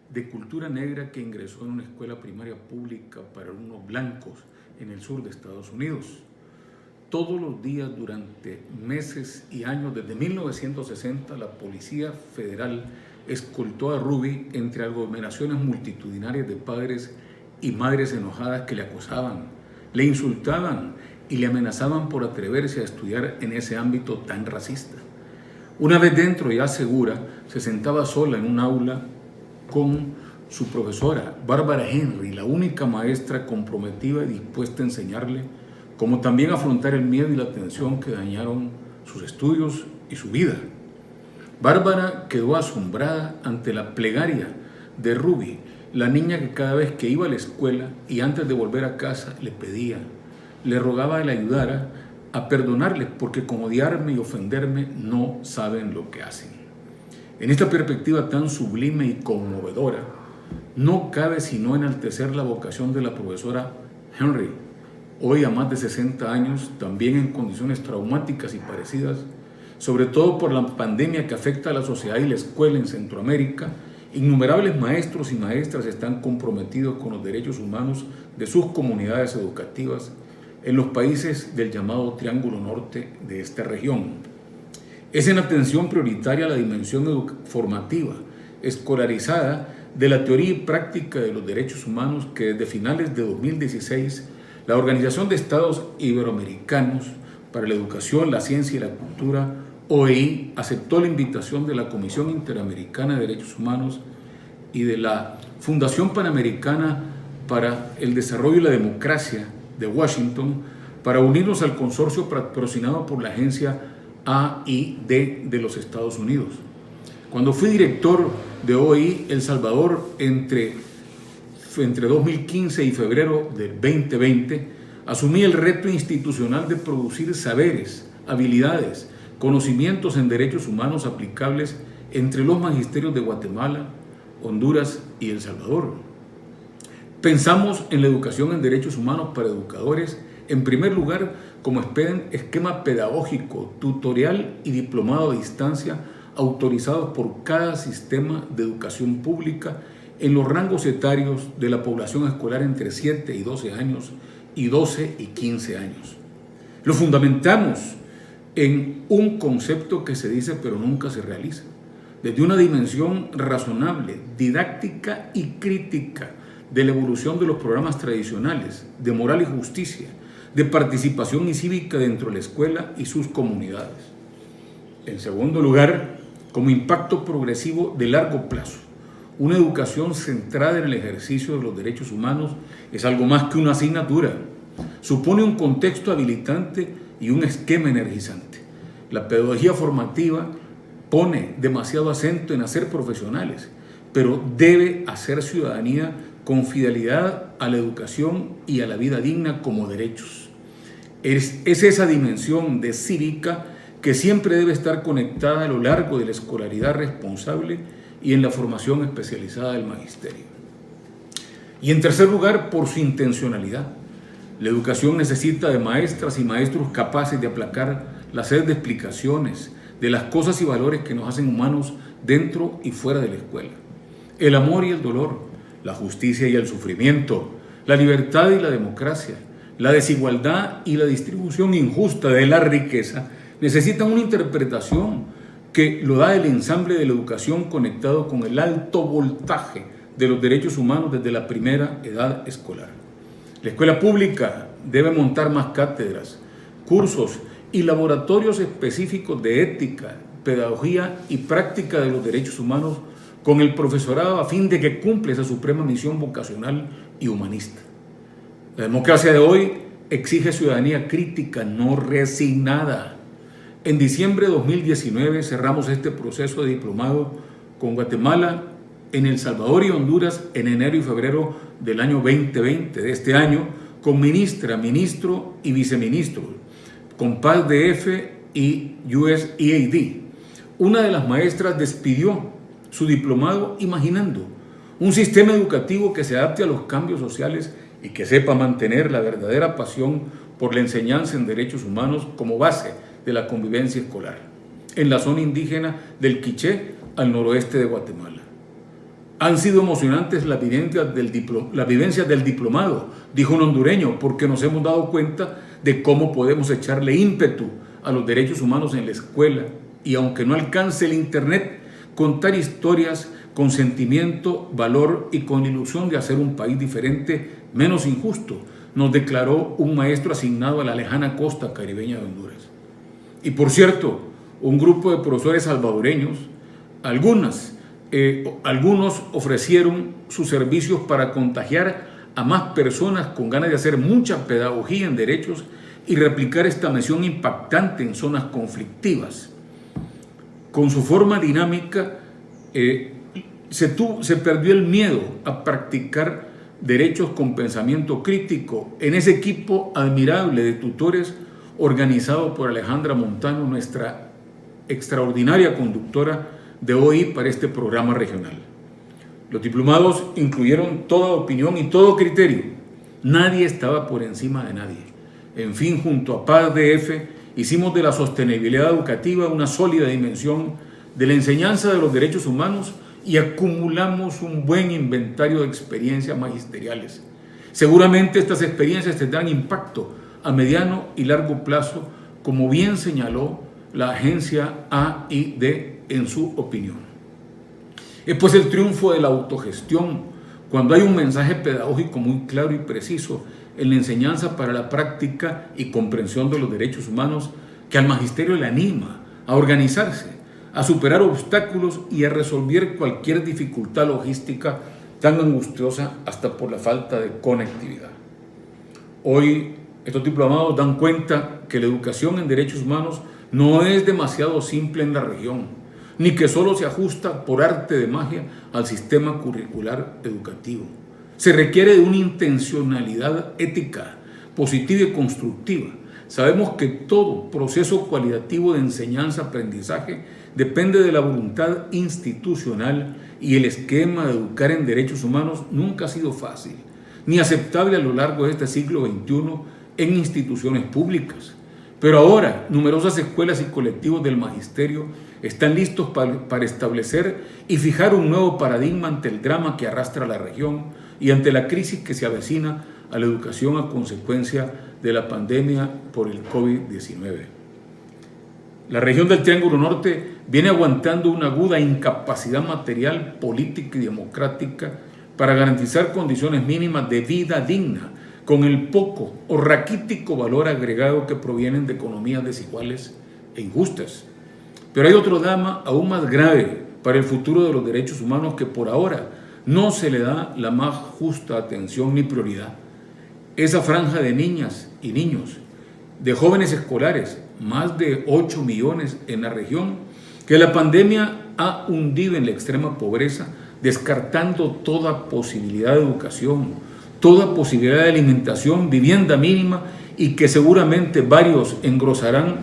de cultura negra, que ingresó en una escuela primaria pública para alumnos blancos en el sur de Estados Unidos. Todos los días durante meses y años, desde 1960, la Policía Federal escoltó a Ruby entre aglomeraciones multitudinarias de padres y madres enojadas que le acosaban, le insultaban y le amenazaban por atreverse a estudiar en ese ámbito tan racista. Una vez dentro, ya segura, se sentaba sola en un aula con su profesora, Bárbara Henry, la única maestra comprometida y dispuesta a enseñarle, como también a afrontar el miedo y la tensión que dañaron sus estudios y su vida. Bárbara quedó asombrada ante la plegaria de Ruby, la niña que cada vez que iba a la escuela y antes de volver a casa le pedía, le rogaba que le ayudara a perdonarle, porque con odiarme y ofenderme no saben lo que hacen. En esta perspectiva tan sublime y conmovedora, no cabe sino enaltecer la vocación de la profesora Henry, hoy a más de 60 años, también en condiciones traumáticas y parecidas, sobre todo por la pandemia que afecta a la sociedad y la escuela en Centroamérica. Innumerables maestros y maestras están comprometidos con los derechos humanos de sus comunidades educativas en los países del llamado Triángulo Norte de esta región. Es en atención prioritaria a la dimensión formativa, escolarizada, de la teoría y práctica de los derechos humanos que desde finales de 2016 la Organización de Estados Iberoamericanos para la Educación, la Ciencia y la Cultura, OEI aceptó la invitación de la Comisión Interamericana de Derechos Humanos y de la Fundación Panamericana para el Desarrollo y la Democracia de Washington para unirnos al consorcio patrocinado por la agencia AID de los Estados Unidos. Cuando fui director de OEI El Salvador entre 2015 y febrero del 2020, asumí el reto institucional de producir saberes, habilidades, conocimientos en derechos humanos aplicables entre los magisterios de Guatemala, Honduras y El Salvador. Pensamos en la educación en derechos humanos para educadores, en primer lugar, como esquema pedagógico, tutorial y diplomado a distancia autorizados por cada sistema de educación pública en los rangos etarios de la población escolar entre 7 y 12 años y 12 y 15 años. Lo fundamentamos en un concepto que se dice pero nunca se realiza, desde una dimensión razonable, didáctica y crítica de la evolución de los programas tradicionales, de moral y justicia, de participación y cívica dentro de la escuela y sus comunidades. En segundo lugar, como impacto progresivo de largo plazo, una educación centrada en el ejercicio de los derechos humanos es algo más que una asignatura. Supone un contexto habilitante y un esquema energizante. La pedagogía formativa pone demasiado acento en hacer profesionales, pero debe hacer ciudadanía con fidelidad a la educación y a la vida digna como derechos. Es esa dimensión de cívica que siempre debe estar conectada a lo largo de la escolaridad responsable y en la formación especializada del magisterio. Y en tercer lugar, por su intencionalidad. La educación necesita de maestras y maestros capaces de aplacar la sed de explicaciones de las cosas y valores que nos hacen humanos dentro y fuera de la escuela. El amor y el dolor, la justicia y el sufrimiento, la libertad y la democracia, la desigualdad y la distribución injusta de la riqueza necesitan una interpretación que lo da el ensamble de la educación conectado con el alto voltaje de los derechos humanos desde la primera edad escolar. La escuela pública debe montar más cátedras, cursos y laboratorios específicos de ética, pedagogía y práctica de los derechos humanos con el profesorado a fin de que cumpla esa suprema misión vocacional y humanista. La democracia de hoy exige ciudadanía crítica, no resignada. En diciembre de 2019 cerramos este proceso de diplomado con Guatemala, en El Salvador y Honduras en enero y febrero del año 2020, de este año, con ministra, ministro y viceministro, con PASDF y USAID. Una de las maestras despidió su diplomado imaginando un sistema educativo que se adapte a los cambios sociales y que sepa mantener la verdadera pasión por la enseñanza en derechos humanos como base de la convivencia escolar, en la zona indígena del Quiché al noroeste de Guatemala. Han sido emocionantes las vivencias del diplomado, dijo un hondureño, porque nos hemos dado cuenta de cómo podemos echarle ímpetu a los derechos humanos en la escuela y, aunque no alcance el internet, contar historias con sentimiento, valor y con ilusión de hacer un país diferente, menos injusto, nos declaró un maestro asignado a la lejana costa caribeña de Honduras. Y por cierto, un grupo de profesores salvadoreños, algunos ofrecieron sus servicios para contagiar a más personas con ganas de hacer mucha pedagogía en derechos y replicar esta misión impactante en zonas conflictivas. Con su forma dinámica, se perdió el miedo a practicar derechos con pensamiento crítico en ese equipo admirable de tutores organizado por Alejandra Montano, nuestra extraordinaria conductora de OEI para este programa regional. Los diplomados incluyeron toda opinión y todo criterio. Nadie estaba por encima de nadie. En fin, junto a PASDF, hicimos de la sostenibilidad educativa una sólida dimensión de la enseñanza de los derechos humanos y acumulamos un buen inventario de experiencias magisteriales. Seguramente estas experiencias tendrán impacto a mediano y largo plazo, como bien señaló la agencia AID en su opinión. Es pues el triunfo de la autogestión cuando hay un mensaje pedagógico muy claro y preciso en la enseñanza para la práctica y comprensión de los derechos humanos que al magisterio le anima a organizarse, a superar obstáculos y a resolver cualquier dificultad logística tan angustiosa hasta por la falta de conectividad. Hoy estos diplomados dan cuenta que la educación en derechos humanos no es demasiado simple en la región, ni que solo se ajusta por arte de magia al sistema curricular educativo. Se requiere de una intencionalidad ética, positiva y constructiva. Sabemos que todo proceso cualitativo de enseñanza-aprendizaje depende de la voluntad institucional y el esquema de educar en derechos humanos nunca ha sido fácil, ni aceptable a lo largo de este siglo XXI en instituciones públicas. Pero ahora, numerosas escuelas y colectivos del magisterio están listos para establecer y fijar un nuevo paradigma ante el drama que arrastra la región y ante la crisis que se avecina a la educación a consecuencia de la pandemia por el COVID-19. La región del Triángulo Norte viene aguantando una aguda incapacidad material, política y democrática para garantizar condiciones mínimas de vida digna, con el poco o raquítico valor agregado que provienen de economías desiguales e injustas. Pero hay otro drama aún más grave para el futuro de los derechos humanos que por ahora no se le da la más justa atención ni prioridad. Esa franja de niñas y niños, de jóvenes escolares, más de 8 millones en la región, que la pandemia ha hundido en la extrema pobreza, descartando toda posibilidad de educación, toda posibilidad de alimentación, vivienda mínima, y que seguramente varios engrosarán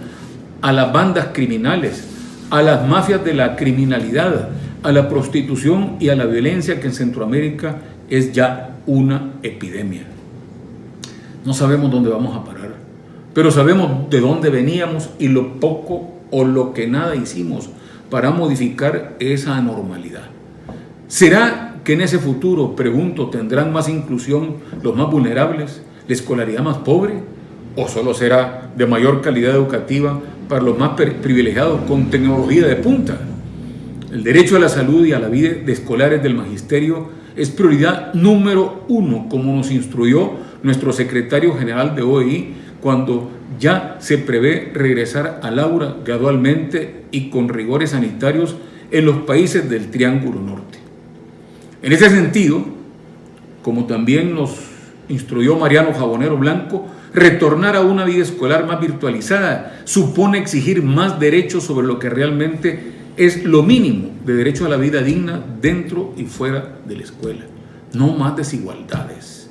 a las bandas criminales, a las mafias de la criminalidad, a la prostitución y a la violencia que en Centroamérica es ya una epidemia. No sabemos dónde vamos a parar, pero sabemos de dónde veníamos y lo poco o lo que nada hicimos para modificar esa anormalidad. ¿Será que en ese futuro, pregunto, tendrán más inclusión los más vulnerables, la escolaridad más pobre? ¿O solo será de mayor calidad educativa para los más privilegiados con tecnología de punta? El derecho a la salud y a la vida de escolares del magisterio es prioridad número 1, como nos instruyó nuestro secretario general de OEI cuando ya se prevé regresar al aula gradualmente y con rigores sanitarios en los países del Triángulo Norte. En ese sentido, como también nos instruyó Mariano Jabonero Blanco, retornar a una vida escolar más virtualizada supone exigir más derechos sobre lo que realmente es lo mínimo de derecho a la vida digna dentro y fuera de la escuela, no más desigualdades.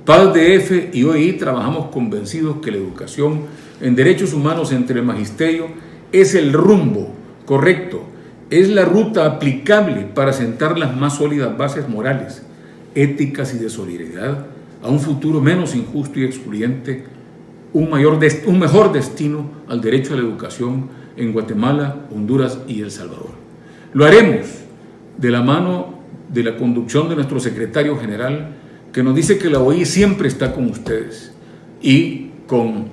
PAS DF y OEI trabajamos convencidos que la educación en derechos humanos entre el magisterio es el rumbo correcto, es la ruta aplicable para sentar las más sólidas bases morales, éticas y de solidaridad a un futuro menos injusto y excluyente, un mejor destino al derecho a la educación en Guatemala, Honduras y El Salvador. Lo haremos de la mano de la conducción de nuestro secretario general, que nos dice que la OEI siempre está con ustedes, y con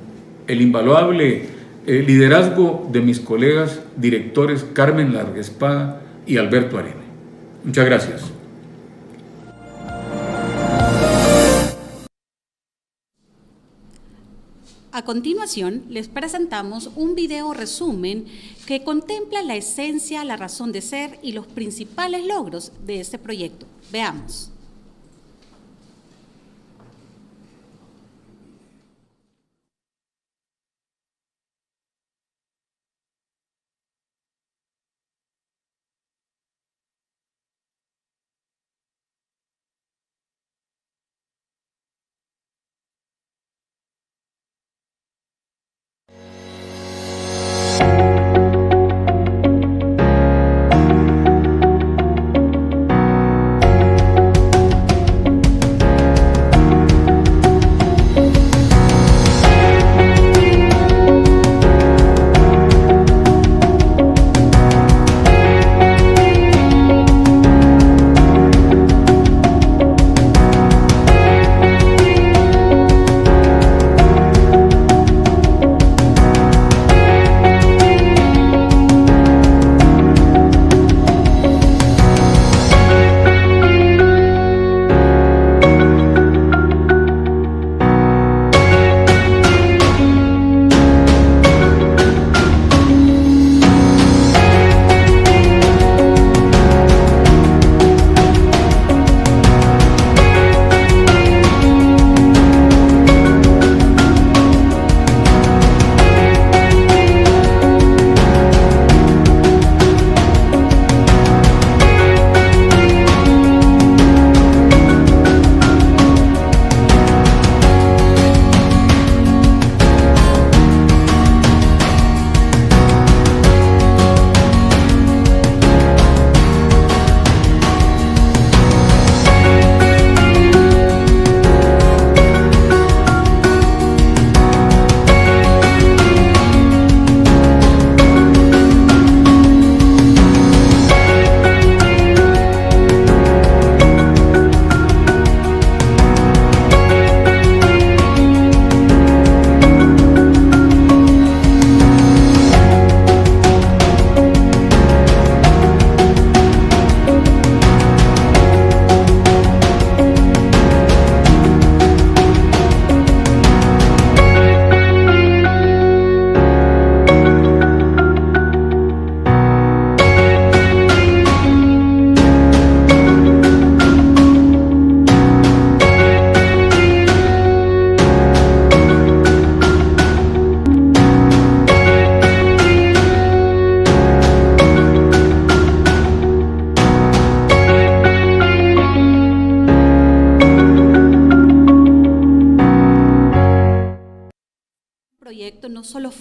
el invaluable liderazgo de mis colegas directores Carmen Larguespada y Alberto Arene. Muchas gracias. A continuación, les presentamos un video resumen que contempla la esencia, la razón de ser y los principales logros de este proyecto. Veamos.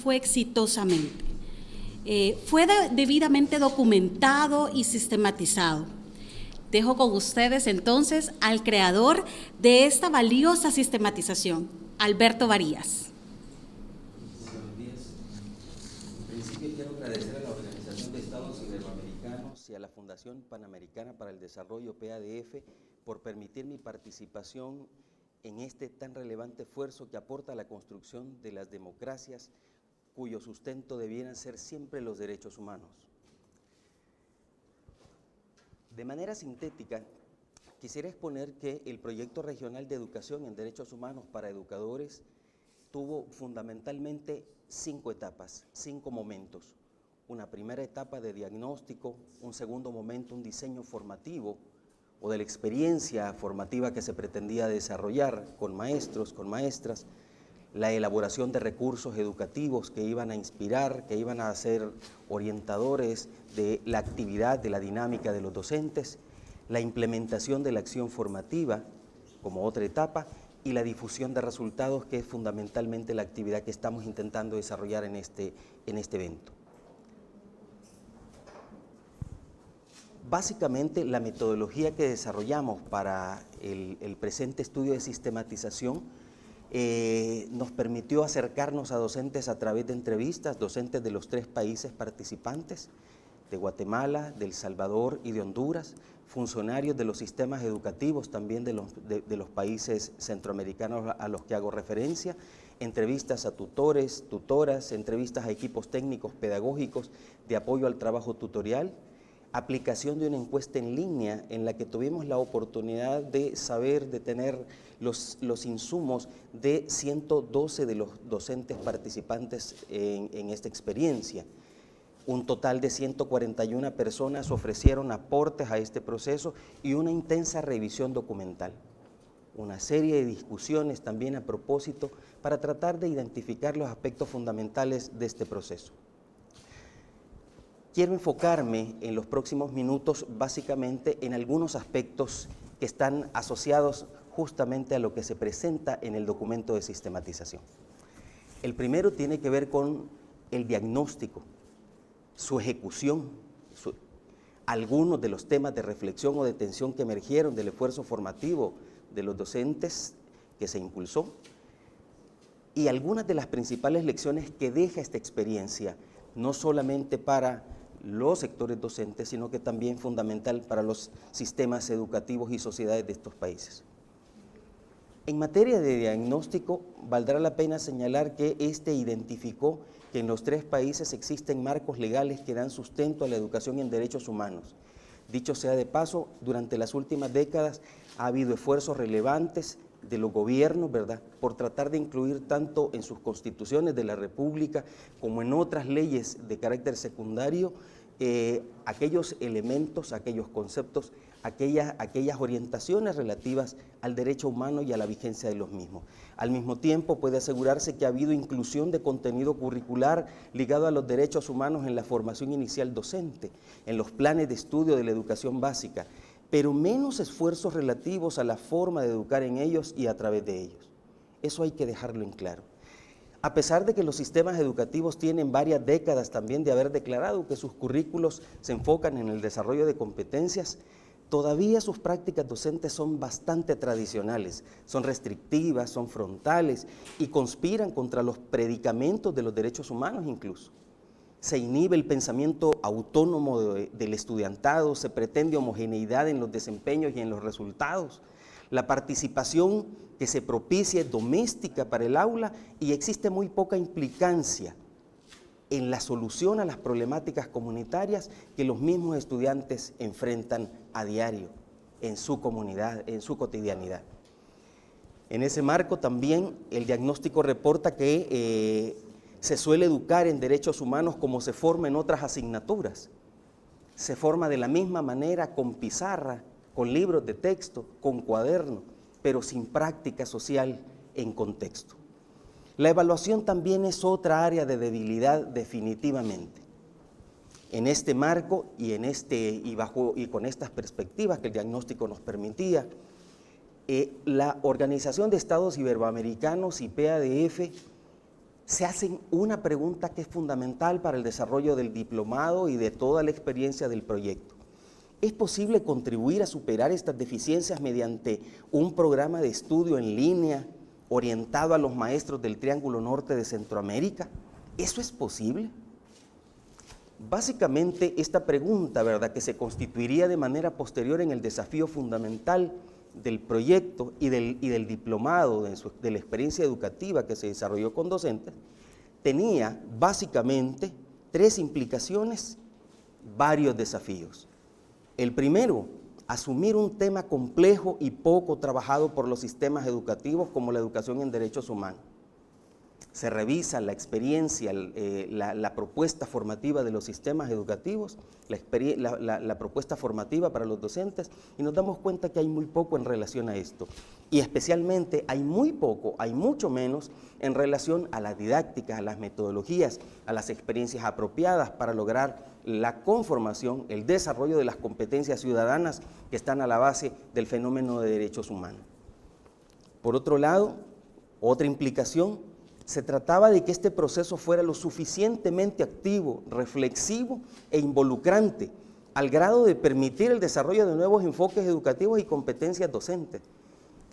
fue exitosamente. Fue debidamente documentado y sistematizado. Dejo con ustedes entonces al creador de esta valiosa sistematización, Alberto Varías. Buenos días. En principio quiero agradecer a la Organización de Estados Iberoamericanos y a la Fundación Panamericana para el Desarrollo, PADF, por permitir mi participación en este tan relevante esfuerzo que aporta a la construcción de las democracias cuyo sustento debieran ser siempre los derechos humanos. De manera sintética, quisiera exponer que el Proyecto Regional de Educación en Derechos Humanos para Educadores tuvo fundamentalmente 5 etapas, 5 momentos. Una primera etapa de diagnóstico, un segundo momento, un diseño formativo o de la experiencia formativa que se pretendía desarrollar con maestros, con maestras, la elaboración de recursos educativos que iban a inspirar, que iban a ser orientadores de la actividad, de la dinámica de los docentes, la implementación de la acción formativa como otra etapa y la difusión de resultados, que es fundamentalmente la actividad que estamos intentando desarrollar en este evento. Básicamente, la metodología que desarrollamos para el presente estudio de sistematización nos permitió acercarnos a docentes a través de entrevistas, docentes de los 3 países participantes, de Guatemala, de El Salvador y de Honduras, funcionarios de los sistemas educativos también de los países centroamericanos a los que hago referencia, entrevistas a tutores, tutoras, entrevistas a equipos técnicos pedagógicos de apoyo al trabajo tutorial, aplicación de una encuesta en línea en la que tuvimos la oportunidad de saber, de tener los insumos de 112 de los docentes participantes en esta experiencia. Un total de 141 personas ofrecieron aportes a este proceso y una intensa revisión documental. Una serie de discusiones también a propósito para tratar de identificar los aspectos fundamentales de este proceso. Quiero enfocarme en los próximos minutos básicamente en algunos aspectos que están asociados justamente a lo que se presenta en el documento de sistematización. El primero tiene que ver con el diagnóstico, su ejecución, algunos de los temas de reflexión o de tensión que emergieron del esfuerzo formativo de los docentes que se impulsó y algunas de las principales lecciones que deja esta experiencia, no solamente para los sectores docentes, sino que también fundamental para los sistemas educativos y sociedades de estos países. En materia de diagnóstico, valdrá la pena señalar que este identificó que en los 3 países existen marcos legales que dan sustento a la educación en derechos humanos. Dicho sea de paso, durante las últimas décadas ha habido esfuerzos relevantes de los gobiernos, ¿verdad?, por tratar de incluir tanto en sus constituciones de la República como en otras leyes de carácter secundario aquellos elementos, aquellos conceptos, aquellas orientaciones relativas al derecho humano y a la vigencia de los mismos. Al mismo tiempo, puede asegurarse que ha habido inclusión de contenido curricular ligado a los derechos humanos en la formación inicial docente, en los planes de estudio de la educación básica, pero menos esfuerzos relativos a la forma de educar en ellos y a través de ellos. Eso hay que dejarlo en claro. A pesar de que los sistemas educativos tienen varias décadas también de haber declarado que sus currículos se enfocan en el desarrollo de competencias, todavía sus prácticas docentes son bastante tradicionales, son restrictivas, son frontales y conspiran contra los predicamentos de los derechos humanos incluso. Se inhibe el pensamiento autónomo del estudiantado, se pretende homogeneidad en los desempeños y en los resultados. La participación que se propicia es doméstica para el aula y existe muy poca implicancia en la solución a las problemáticas comunitarias que los mismos estudiantes enfrentan a diario en su comunidad, en su cotidianidad. En ese marco también el diagnóstico reporta que se suele educar en derechos humanos como se forma en otras asignaturas. Se forma de la misma manera con pizarra, con libros de texto, con cuaderno, pero sin práctica social en contexto. La evaluación también es otra área de debilidad definitivamente. En este marco y con estas perspectivas que el diagnóstico nos permitía, la Organización de Estados Iberoamericanos y PADF se hacen una pregunta que es fundamental para el desarrollo del diplomado y de toda la experiencia del proyecto. ¿Es posible contribuir a superar estas deficiencias mediante un programa de estudio en línea orientado a los maestros del Triángulo Norte de Centroamérica? ¿Eso es posible? Básicamente, esta pregunta, ¿verdad?, que se constituiría de manera posterior en el desafío fundamental del proyecto y del diplomado, de la experiencia educativa que se desarrolló con docentes, tenía básicamente 3 implicaciones, varios desafíos. El primero, asumir un tema complejo y poco trabajado por los sistemas educativos como la educación en derechos humanos. Se revisa la experiencia, la propuesta formativa de los sistemas educativos, la propuesta formativa para los docentes, y nos damos cuenta que hay muy poco en relación a esto. Y especialmente hay muy poco, hay mucho menos en relación a las didácticas, a las metodologías, a las experiencias apropiadas para lograr la conformación, el desarrollo de las competencias ciudadanas que están a la base del fenómeno de derechos humanos. Por otro lado, otra implicación, se trataba de que este proceso fuera lo suficientemente activo, reflexivo e involucrante, al grado de permitir el desarrollo de nuevos enfoques educativos y competencias docentes.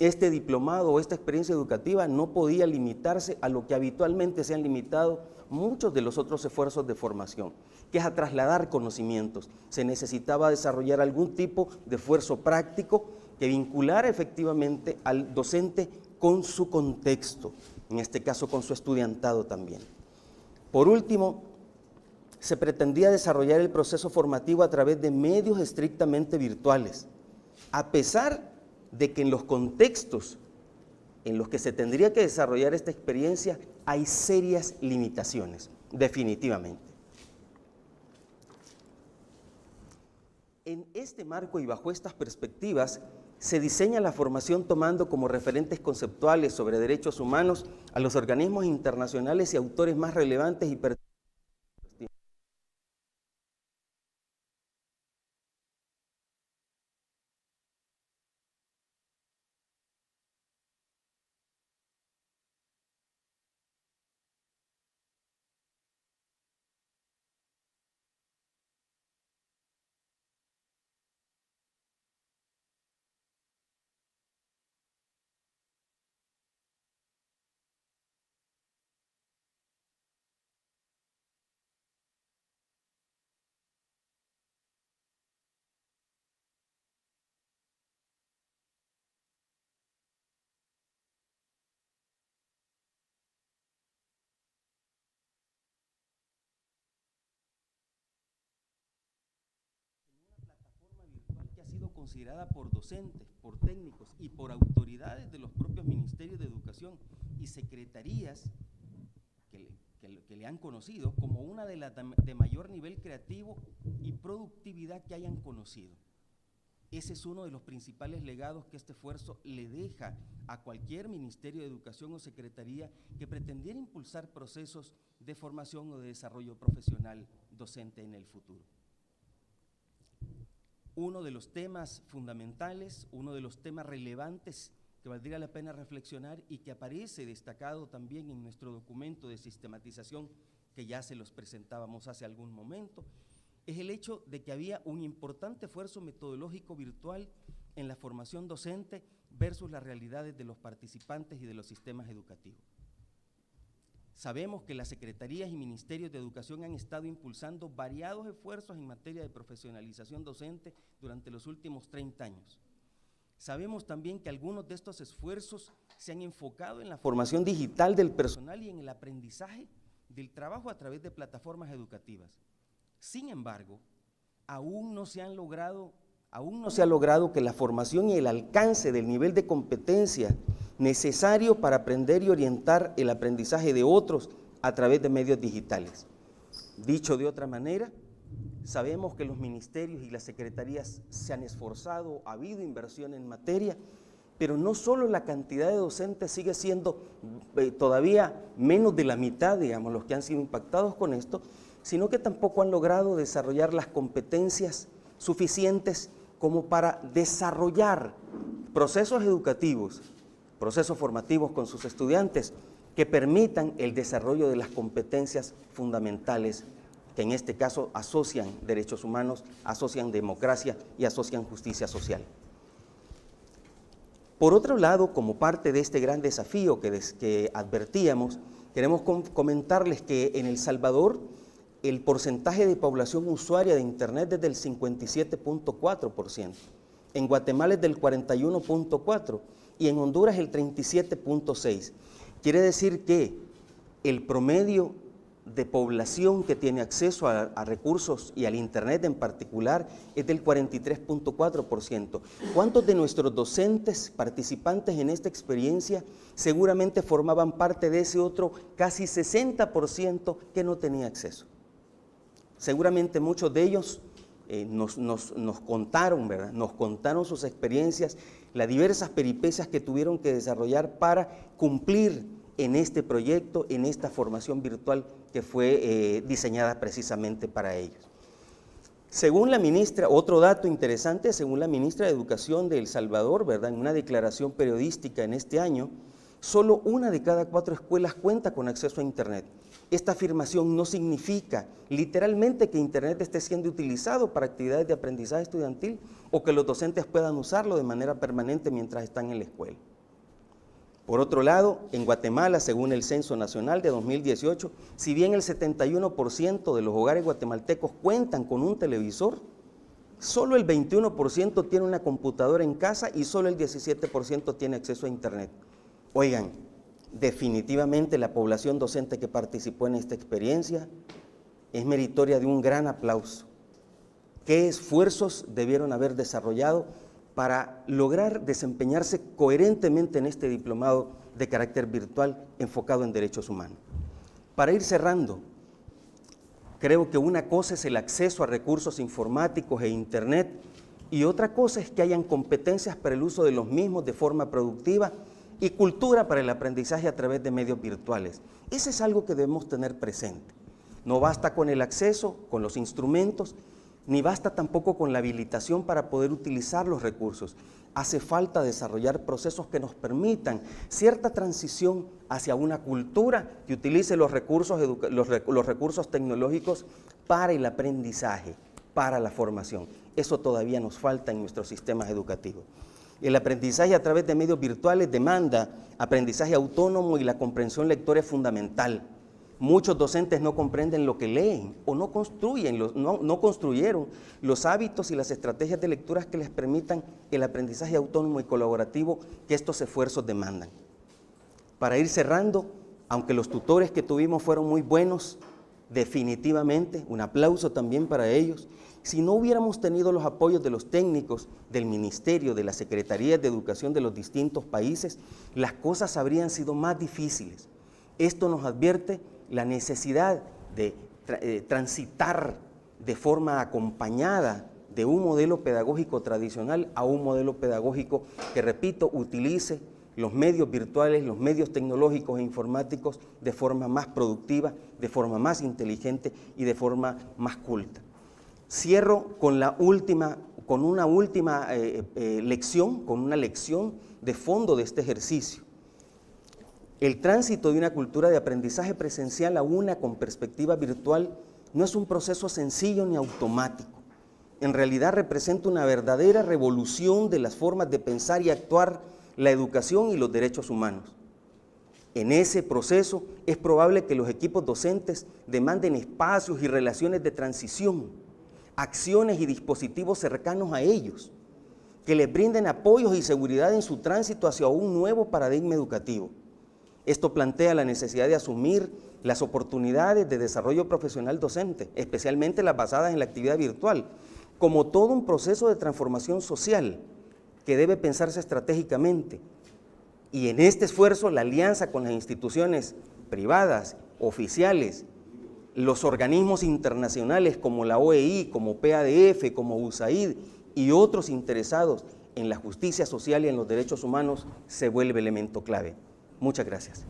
Este diplomado o esta experiencia educativa no podía limitarse a lo que habitualmente se han limitado muchos de los otros esfuerzos de formación, que es a trasladar conocimientos. Se necesitaba desarrollar algún tipo de esfuerzo práctico que vinculara efectivamente al docente con su contexto, en este caso con su estudiantado también. Por último, se pretendía desarrollar el proceso formativo a través de medios estrictamente virtuales, a pesar de que en los contextos en los que se tendría que desarrollar esta experiencia hay serias limitaciones, definitivamente. En este marco y bajo estas perspectivas, se diseña la formación tomando como referentes conceptuales sobre derechos humanos a los organismos internacionales y autores más relevantes y pertinentes. Considerada por docentes, por técnicos y por autoridades de los propios ministerios de educación y secretarías que le han conocido como una de las de mayor nivel creativo y productividad que hayan conocido. Ese es uno de los principales legados que este esfuerzo le deja a cualquier ministerio de educación o secretaría que pretendiera impulsar procesos de formación o de desarrollo profesional docente en el futuro. Uno de los temas fundamentales, uno de los temas relevantes que valdría la pena reflexionar y que aparece destacado también en nuestro documento de sistematización que ya se los presentábamos hace algún momento, es el hecho de que había un importante esfuerzo metodológico virtual en la formación docente versus las realidades de los participantes y de los sistemas educativos. Sabemos que las secretarías y ministerios de educación han estado impulsando variados esfuerzos en materia de profesionalización docente durante los últimos 30 años. Sabemos también que algunos de estos esfuerzos se han enfocado en la formación digital del personal y en el aprendizaje del trabajo a través de plataformas educativas. Sin embargo, aún no se ha logrado que la formación y el alcance del nivel de competencia necesario para aprender y orientar el aprendizaje de otros a través de medios digitales. Dicho de otra manera, sabemos que los ministerios y las secretarías se han esforzado, ha habido inversión en materia, pero no solo la cantidad de docentes sigue siendo todavía menos de la mitad, digamos, los que han sido impactados con esto, sino que tampoco han logrado desarrollar las competencias suficientes como para desarrollar procesos educativos, procesos formativos con sus estudiantes, que permitan el desarrollo de las competencias fundamentales que en este caso asocian derechos humanos, asocian democracia y asocian justicia social. Por otro lado, como parte de este gran desafío que advertíamos, queremos comentarles que en El Salvador el porcentaje de población usuaria de Internet es del 57.4%, en Guatemala es del 41.4% y en Honduras el 37.6%. Quiere decir que el promedio de población que tiene acceso a recursos y al Internet en particular es del 43.4%. ¿Cuántos de nuestros docentes participantes en esta experiencia seguramente formaban parte de ese otro casi 60% que no tenía acceso? Seguramente muchos de ellos nos contaron, ¿verdad? Nos contaron sus experiencias, las diversas peripecias que tuvieron que desarrollar para cumplir en este proyecto, en esta formación virtual que fue diseñada precisamente para ellos. Según la ministra, otro dato interesante, según la ministra de Educación de El Salvador, ¿verdad? En una declaración periodística en este año, solo 1 de cada 4 escuelas cuenta con acceso a Internet. Esta afirmación no significa literalmente que Internet esté siendo utilizado para actividades de aprendizaje estudiantil o que los docentes puedan usarlo de manera permanente mientras están en la escuela. Por otro lado, en Guatemala, según el Censo Nacional de 2018, si bien el 71% de los hogares guatemaltecos cuentan con un televisor, solo el 21% tiene una computadora en casa y solo el 17% tiene acceso a Internet. Oigan, definitivamente la población docente que participó en esta experiencia es meritoria de un gran aplauso. ¿Qué esfuerzos debieron haber desarrollado para lograr desempeñarse coherentemente en este diplomado de carácter virtual enfocado en derechos humanos? Para ir cerrando, creo que una cosa es el acceso a recursos informáticos e Internet y otra cosa es que hayan competencias para el uso de los mismos de forma productiva y cultura para el aprendizaje a través de medios virtuales. Eso es algo que debemos tener presente. No basta con el acceso, con los instrumentos, ni basta tampoco con la habilitación para poder utilizar los recursos. Hace falta desarrollar procesos que nos permitan cierta transición hacia una cultura que utilice los recursos tecnológicos para el aprendizaje, para la formación. Eso todavía nos falta en nuestros sistemas educativos. El aprendizaje a través de medios virtuales demanda aprendizaje autónomo y la comprensión lectora es fundamental. Muchos docentes no comprenden lo que leen o no construyeron los hábitos y las estrategias de lecturas que les permitan el aprendizaje autónomo y colaborativo que estos esfuerzos demandan. Para ir cerrando, aunque los tutores que tuvimos fueron muy buenos, definitivamente, un aplauso también para ellos, si no hubiéramos tenido los apoyos de los técnicos, del Ministerio, de las Secretarías de Educación de los distintos países, las cosas habrían sido más difíciles. Esto nos advierte la necesidad de transitar de forma acompañada de un modelo pedagógico tradicional a un modelo pedagógico que, repito, utilice los medios virtuales, los medios tecnológicos e informáticos de forma más productiva, de forma más inteligente y de forma más culta. Cierro con una última lección, con una lección de fondo de este ejercicio. El tránsito de una cultura de aprendizaje presencial a una con perspectiva virtual no es un proceso sencillo ni automático. En realidad representa una verdadera revolución de las formas de pensar y actuar la educación y los derechos humanos. En ese proceso es probable que los equipos docentes demanden espacios y relaciones de transición, acciones y dispositivos cercanos a ellos, que les brinden apoyos y seguridad en su tránsito hacia un nuevo paradigma educativo. Esto plantea la necesidad de asumir las oportunidades de desarrollo profesional docente, especialmente las basadas en la actividad virtual, como todo un proceso de transformación social que debe pensarse estratégicamente. Y en este esfuerzo, la alianza con las instituciones privadas, oficiales, los organismos internacionales como la OEI, como PADF, como USAID y otros interesados en la justicia social y en los derechos humanos se vuelve elemento clave. Muchas gracias.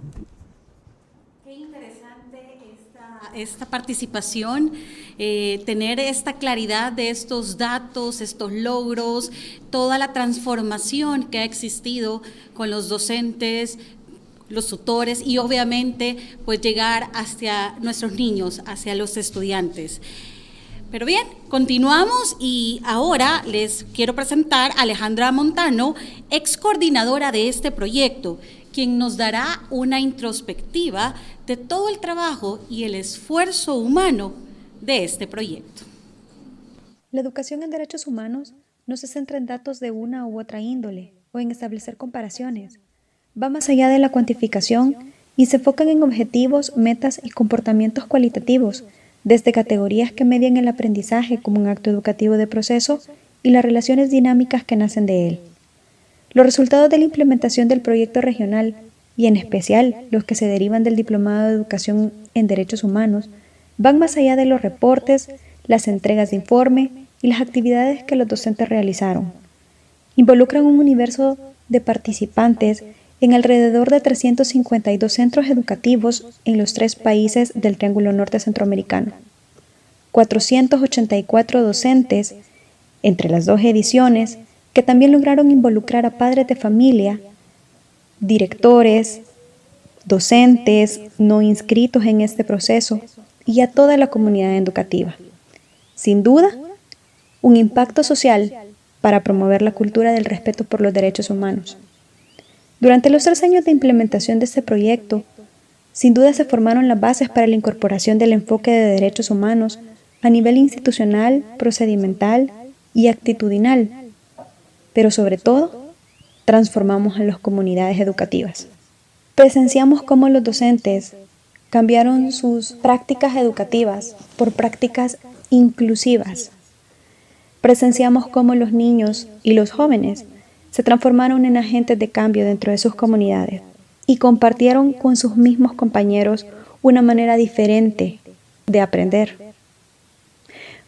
Qué interesante esta participación, tener esta claridad de estos datos, estos logros, toda la transformación que ha existido con los docentes, los tutores y obviamente pues llegar hacia nuestros niños, hacia los estudiantes. Pero bien, continuamos y ahora les quiero presentar a Alejandra Montano, ex coordinadora de este proyecto, quien nos dará una introspectiva de todo el trabajo y el esfuerzo humano de este proyecto. La educación en derechos humanos no se centra en datos de una u otra índole o en establecer comparaciones. Va más allá de la cuantificación y se enfocan en objetivos, metas y comportamientos cualitativos, desde categorías que median el aprendizaje como un acto educativo de proceso y las relaciones dinámicas que nacen de él. Los resultados de la implementación del proyecto regional, y en especial los que se derivan del Diplomado de Educación en Derechos Humanos, van más allá de los reportes, las entregas de informe y las actividades que los docentes realizaron. Involucran un universo de participantes en alrededor de 352 centros educativos en los 3 países del Triángulo Norte Centroamericano. 484 docentes entre las 2 ediciones que también lograron involucrar a padres de familia, directores, docentes no inscritos en este proceso y a toda la comunidad educativa. Sin duda, un impacto social para promover la cultura del respeto por los derechos humanos. Durante los 3 años de implementación de este proyecto, sin duda se formaron las bases para la incorporación del enfoque de derechos humanos a nivel institucional, procedimental y actitudinal, pero sobre todo, transformamos a las comunidades educativas. Presenciamos cómo los docentes cambiaron sus prácticas educativas por prácticas inclusivas. Presenciamos cómo los niños y los jóvenes se transformaron en agentes de cambio dentro de sus comunidades y compartieron con sus mismos compañeros una manera diferente de aprender.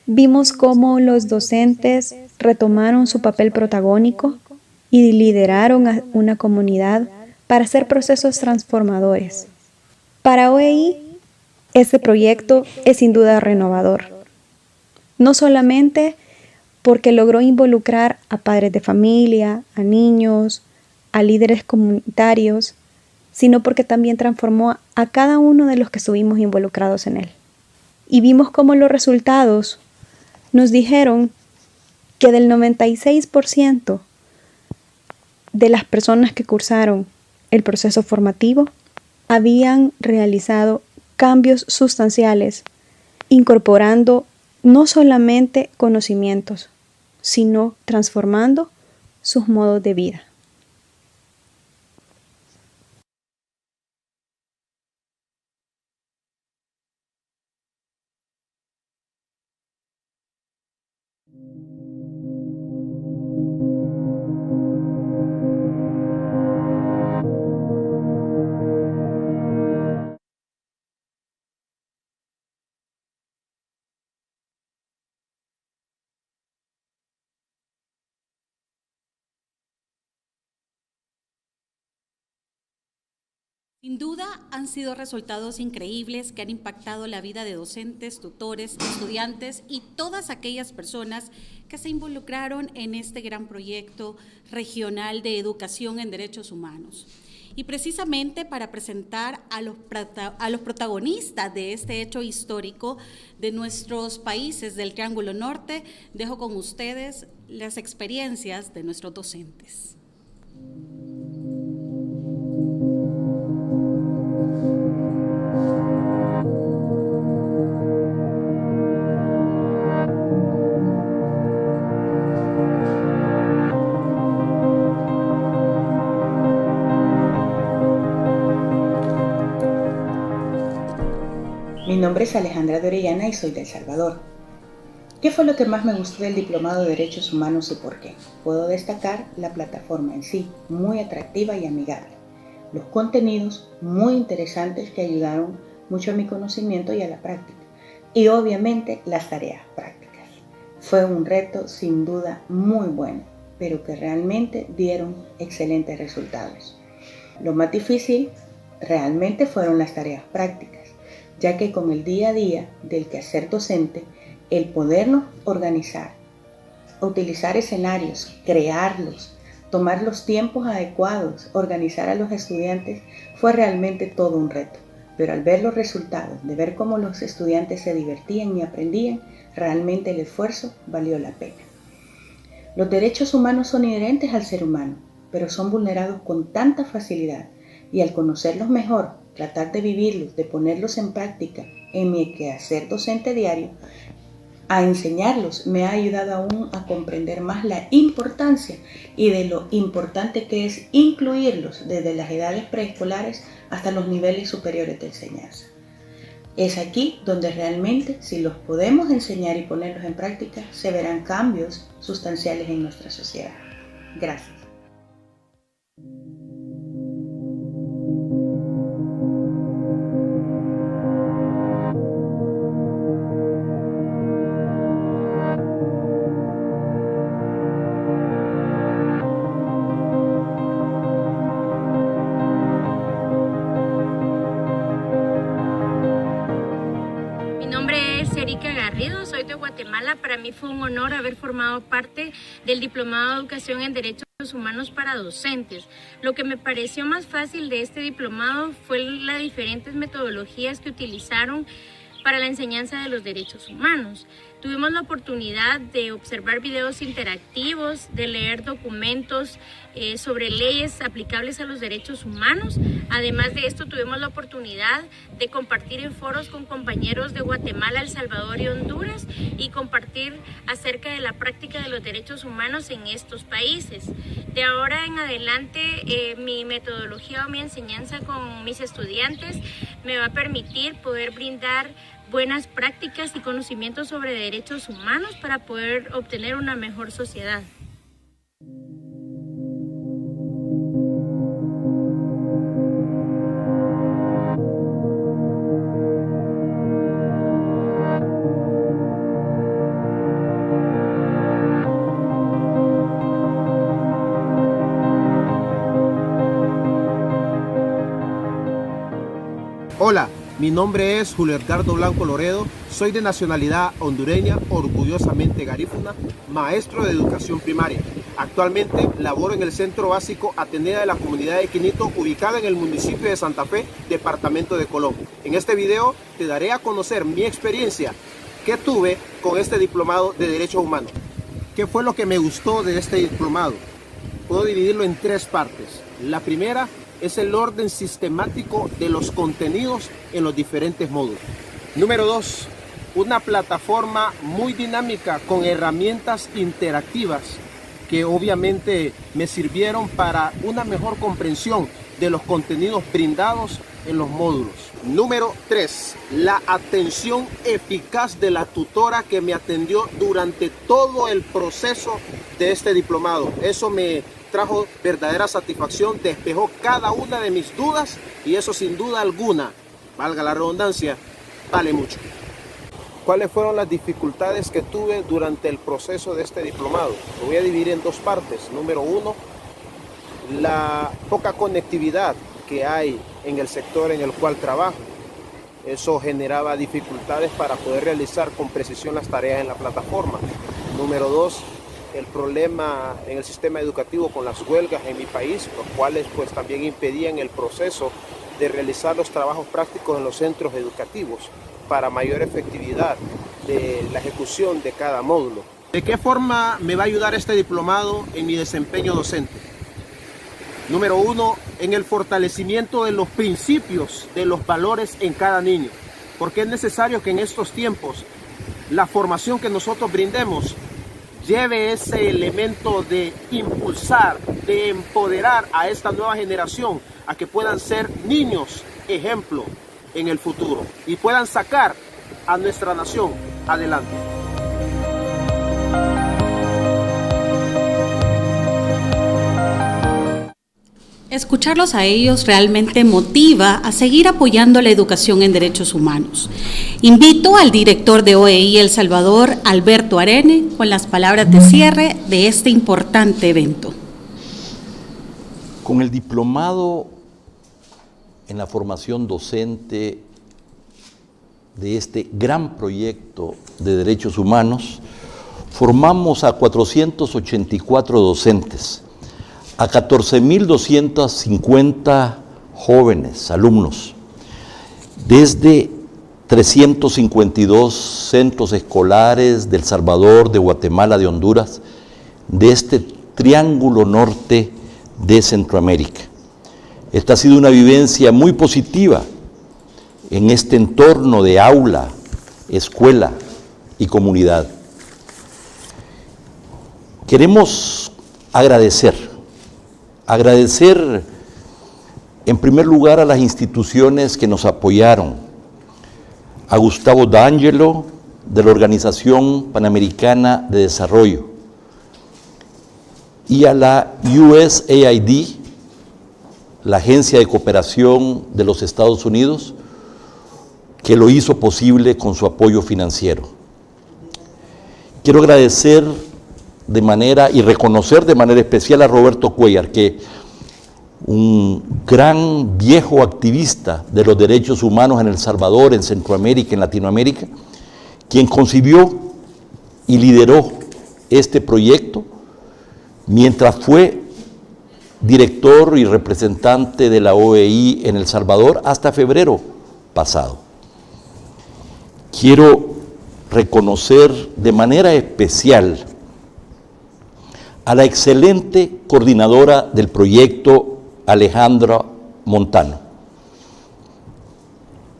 Vimos cómo los docentes retomaron su papel protagónico y lideraron a una comunidad para hacer procesos transformadores. Para OEI, este proyecto es sin duda renovador. No solamente porque logró involucrar a padres de familia, a niños, a líderes comunitarios, sino porque también transformó a cada uno de los que estuvimos involucrados en él. Y vimos cómo los resultados nos dijeron que del 96% de las personas que cursaron el proceso formativo habían realizado cambios sustanciales, incorporando no solamente conocimientos, sino transformando sus modos de vida. Sin duda han sido resultados increíbles que han impactado la vida de docentes, tutores, estudiantes y todas aquellas personas que se involucraron en este gran proyecto regional de educación en derechos humanos. Y precisamente para presentar a los protagonistas de este hecho histórico de nuestros países del Triángulo Norte, dejo con ustedes las experiencias de nuestros docentes. Mi nombre es Alejandra de Orellana y soy de El Salvador. ¿Qué fue lo que más me gustó del Diplomado de Derechos Humanos y por qué? Puedo destacar la plataforma en sí, muy atractiva y amigable. Los contenidos muy interesantes que ayudaron mucho a mi conocimiento y a la práctica. Y obviamente las tareas prácticas. Fue un reto sin duda muy bueno, pero que realmente dieron excelentes resultados. Lo más difícil realmente fueron las tareas prácticas, ya que con el día a día del quehacer docente, el podernos organizar, utilizar escenarios, crearlos, Tomar los tiempos adecuados, organizar a los estudiantes fue realmente todo un reto, pero al ver los resultados, de ver cómo los estudiantes se divertían y aprendían, realmente el esfuerzo valió la pena. Los derechos humanos son inherentes al ser humano, pero son vulnerados con tanta facilidad, y al conocerlos mejor, tratar de vivirlos, de ponerlos en práctica en mi quehacer docente diario, a enseñarlos me ha ayudado aún a comprender más la importancia y de lo importante que es incluirlos desde las edades preescolares hasta los niveles superiores de enseñanza. Es aquí donde realmente, si los podemos enseñar y ponerlos en práctica, se verán cambios sustanciales en nuestra sociedad. Gracias. Soy de Guatemala. Para mí fue un honor haber formado parte del Diplomado de Educación en Derechos Humanos para Docentes. Lo que me pareció más fácil de este diplomado fue las diferentes metodologías que utilizaron para la enseñanza de los derechos humanos. Tuvimos la oportunidad de observar videos interactivos, de leer documentos sobre leyes aplicables a los derechos humanos. Además de esto, tuvimos la oportunidad de compartir en foros con compañeros de Guatemala, El Salvador y Honduras y compartir acerca de la práctica de los derechos humanos en estos países. De ahora en adelante, mi metodología o mi enseñanza con mis estudiantes me va a permitir poder brindar buenas prácticas y conocimientos sobre derechos humanos para poder obtener una mejor sociedad. Hola, mi nombre es Julio Edgardo Blanco Loredo, soy de nacionalidad hondureña, orgullosamente garífuna, maestro de educación primaria. Actualmente laboro en el Centro Básico Atenea de la Comunidad de Quinito, ubicada en el municipio de Santa Fe, departamento de Colón. En este video te daré a conocer mi experiencia que tuve con este diplomado de Derechos Humanos. ¿Qué fue lo que me gustó de este diplomado? Puedo dividirlo en tres partes. La primera es el orden sistemático de los contenidos en los diferentes módulos. Número 2, una plataforma muy dinámica con herramientas interactivas que obviamente me sirvieron para una mejor comprensión de los contenidos brindados en los módulos. Número 3, la atención eficaz de la tutora que me atendió durante todo el proceso de este diplomado. Eso me trajo verdadera satisfacción, despejó cada una de mis dudas y eso sin duda alguna, valga la redundancia, vale mucho. ¿Cuáles fueron las dificultades que tuve durante el proceso de este diplomado? Lo voy a dividir en dos partes. Número 1, la poca conectividad que hay en el sector en el cual trabajo. Eso generaba dificultades para poder realizar con precisión las tareas en la plataforma. Número 2, el problema en el sistema educativo con las huelgas en mi país, los cuales pues también impedían el proceso de realizar los trabajos prácticos en los centros educativos para mayor efectividad de la ejecución de cada módulo. ¿De qué forma me va a ayudar este diplomado en mi desempeño docente? Número 1, en el fortalecimiento de los principios, de los valores en cada niño, porque es necesario que en estos tiempos la formación que nosotros brindemos lleve ese elemento de impulsar, de empoderar a esta nueva generación a que puedan ser niños ejemplo en el futuro y puedan sacar a nuestra nación adelante. Escucharlos a ellos realmente motiva a seguir apoyando la educación en derechos humanos. Invito al director de OEI El Salvador, Alberto Arene, con las palabras de cierre de este importante evento. Con el diplomado en la formación docente de este gran proyecto de derechos humanos, formamos a 484 docentes, a 14.250 jóvenes, alumnos, desde 352 centros escolares de El Salvador, de Guatemala, de Honduras, de este triángulo norte de Centroamérica. Esta ha sido una vivencia muy positiva en este entorno de aula, escuela y comunidad. Queremos agradecer en primer lugar a las instituciones que nos apoyaron, a Gustavo D'Angelo de la Organización Panamericana de Desarrollo y a la USAID, la Agencia de Cooperación de los Estados Unidos, que lo hizo posible con su apoyo financiero. Quiero agradecer de manera y reconocer de manera especial a Roberto Cuellar, que un gran viejo activista de los derechos humanos en El Salvador, en Centroamérica, en Latinoamérica, quien concibió y lideró este proyecto mientras fue director y representante de la OEI en El Salvador hasta febrero pasado. Quiero reconocer de manera especial a la excelente coordinadora del proyecto, Alejandra Montano.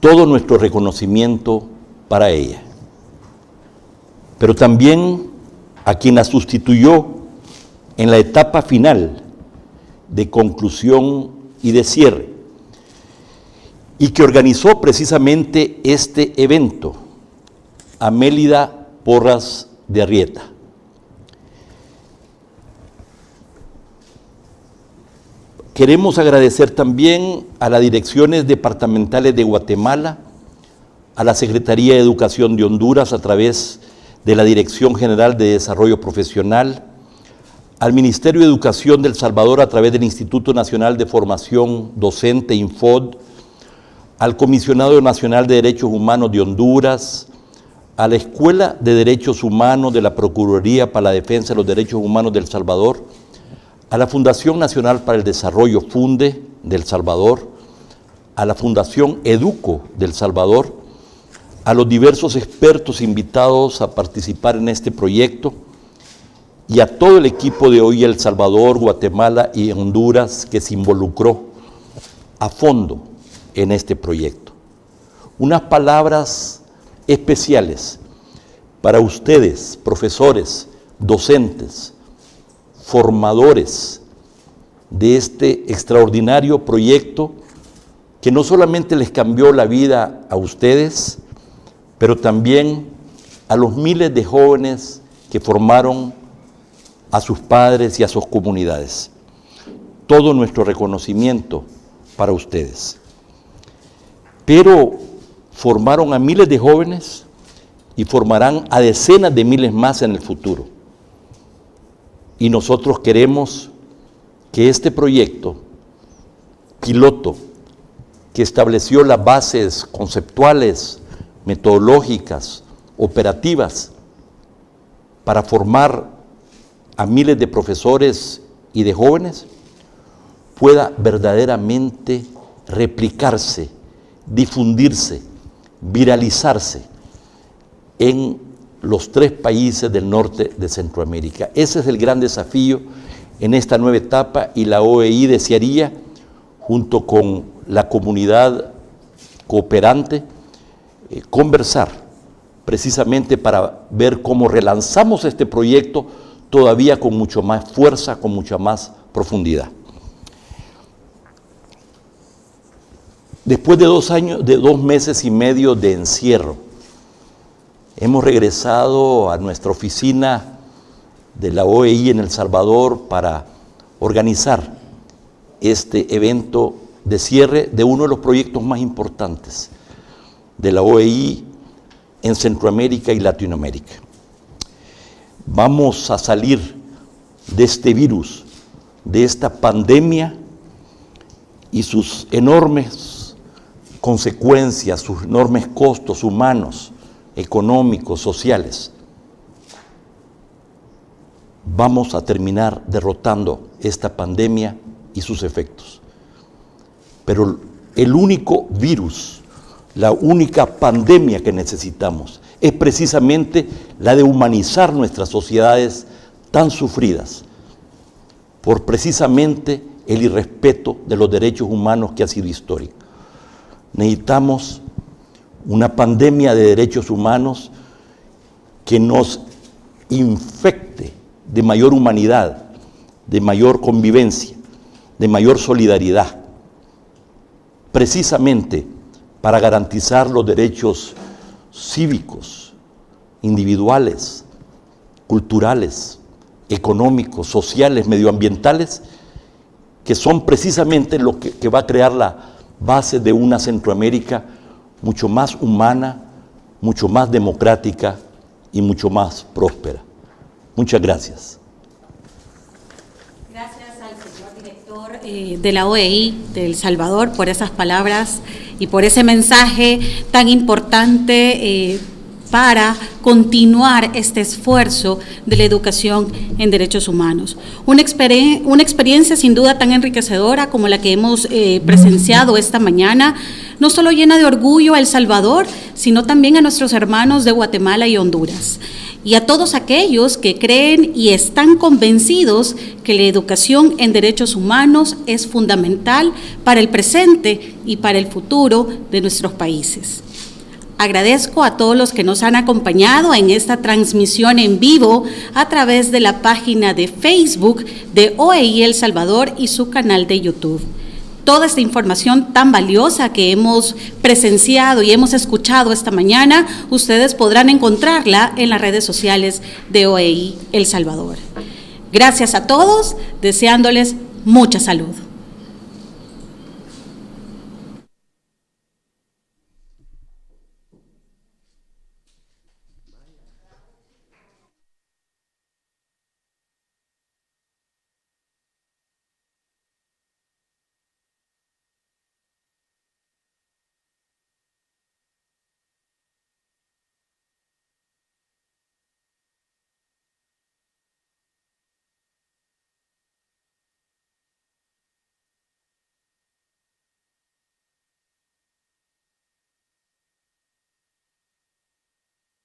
Todo nuestro reconocimiento para ella. Pero también a quien la sustituyó en la etapa final de conclusión y de cierre, y que organizó precisamente este evento, Amélida Porras de Arrieta. Queremos agradecer también a las direcciones departamentales de Guatemala, a la Secretaría de Educación de Honduras a través de la Dirección General de Desarrollo Profesional, al Ministerio de Educación de El Salvador a través del Instituto Nacional de Formación Docente, INFOD, al Comisionado Nacional de Derechos Humanos de Honduras, a la Escuela de Derechos Humanos de la Procuraduría para la Defensa de los Derechos Humanos de El Salvador, a la Fundación Nacional para el Desarrollo, FUNDE, de El Salvador, a la Fundación EDUCO de El Salvador, a los diversos expertos invitados a participar en este proyecto y a todo el equipo de OEI El Salvador, Guatemala y Honduras que se involucró a fondo en este proyecto. Unas palabras especiales para ustedes, profesores, docentes, formadores de este extraordinario proyecto que no solamente les cambió la vida a ustedes, pero también a los miles de jóvenes que formaron a sus padres y a sus comunidades. Todo nuestro reconocimiento para ustedes. Pero formaron a miles de jóvenes y formarán a decenas de miles más en el futuro. Y nosotros queremos que este proyecto piloto, que estableció las bases conceptuales, metodológicas, operativas, para formar a miles de profesores y de jóvenes, pueda verdaderamente replicarse, difundirse, viralizarse en los 3 países del norte de Centroamérica. Ese es el gran desafío en esta nueva etapa y la OEI desearía, junto con la comunidad cooperante, conversar precisamente para ver cómo relanzamos este proyecto todavía con mucho más fuerza, con mucha más profundidad. Después de 2 meses y medio de encierro, hemos regresado a nuestra oficina de la OEI en El Salvador para organizar este evento de cierre de uno de los proyectos más importantes de la OEI en Centroamérica y Latinoamérica. Vamos a salir de este virus, de esta pandemia y sus enormes consecuencias, sus enormes costos humanos, económicos, sociales. Vamos a terminar derrotando esta pandemia y sus efectos. Pero el único virus, la única pandemia que necesitamos es precisamente la de humanizar nuestras sociedades tan sufridas por precisamente el irrespeto de los derechos humanos que ha sido histórico. Necesitamos una pandemia de derechos humanos que nos infecte de mayor humanidad, de mayor convivencia, de mayor solidaridad, precisamente para garantizar los derechos cívicos, individuales, culturales, económicos, sociales, medioambientales, que son precisamente lo que va a crear la base de una Centroamérica mucho más humana, mucho más democrática y mucho más próspera. Muchas gracias. Gracias al señor director de la OEI de El Salvador por esas palabras y por ese mensaje tan importante para continuar este esfuerzo de la educación en derechos humanos. Una experiencia sin duda tan enriquecedora como la que hemos presenciado esta mañana, no solo llena de orgullo a El Salvador, sino también a nuestros hermanos de Guatemala y Honduras. Y a todos aquellos que creen y están convencidos que la educación en derechos humanos es fundamental para el presente y para el futuro de nuestros países. Agradezco a todos los que nos han acompañado en esta transmisión en vivo a través de la página de Facebook de OEI El Salvador y su canal de YouTube. Toda esta información tan valiosa que hemos presenciado y hemos escuchado esta mañana, ustedes podrán encontrarla en las redes sociales de OEI El Salvador. Gracias a todos, deseándoles mucha salud.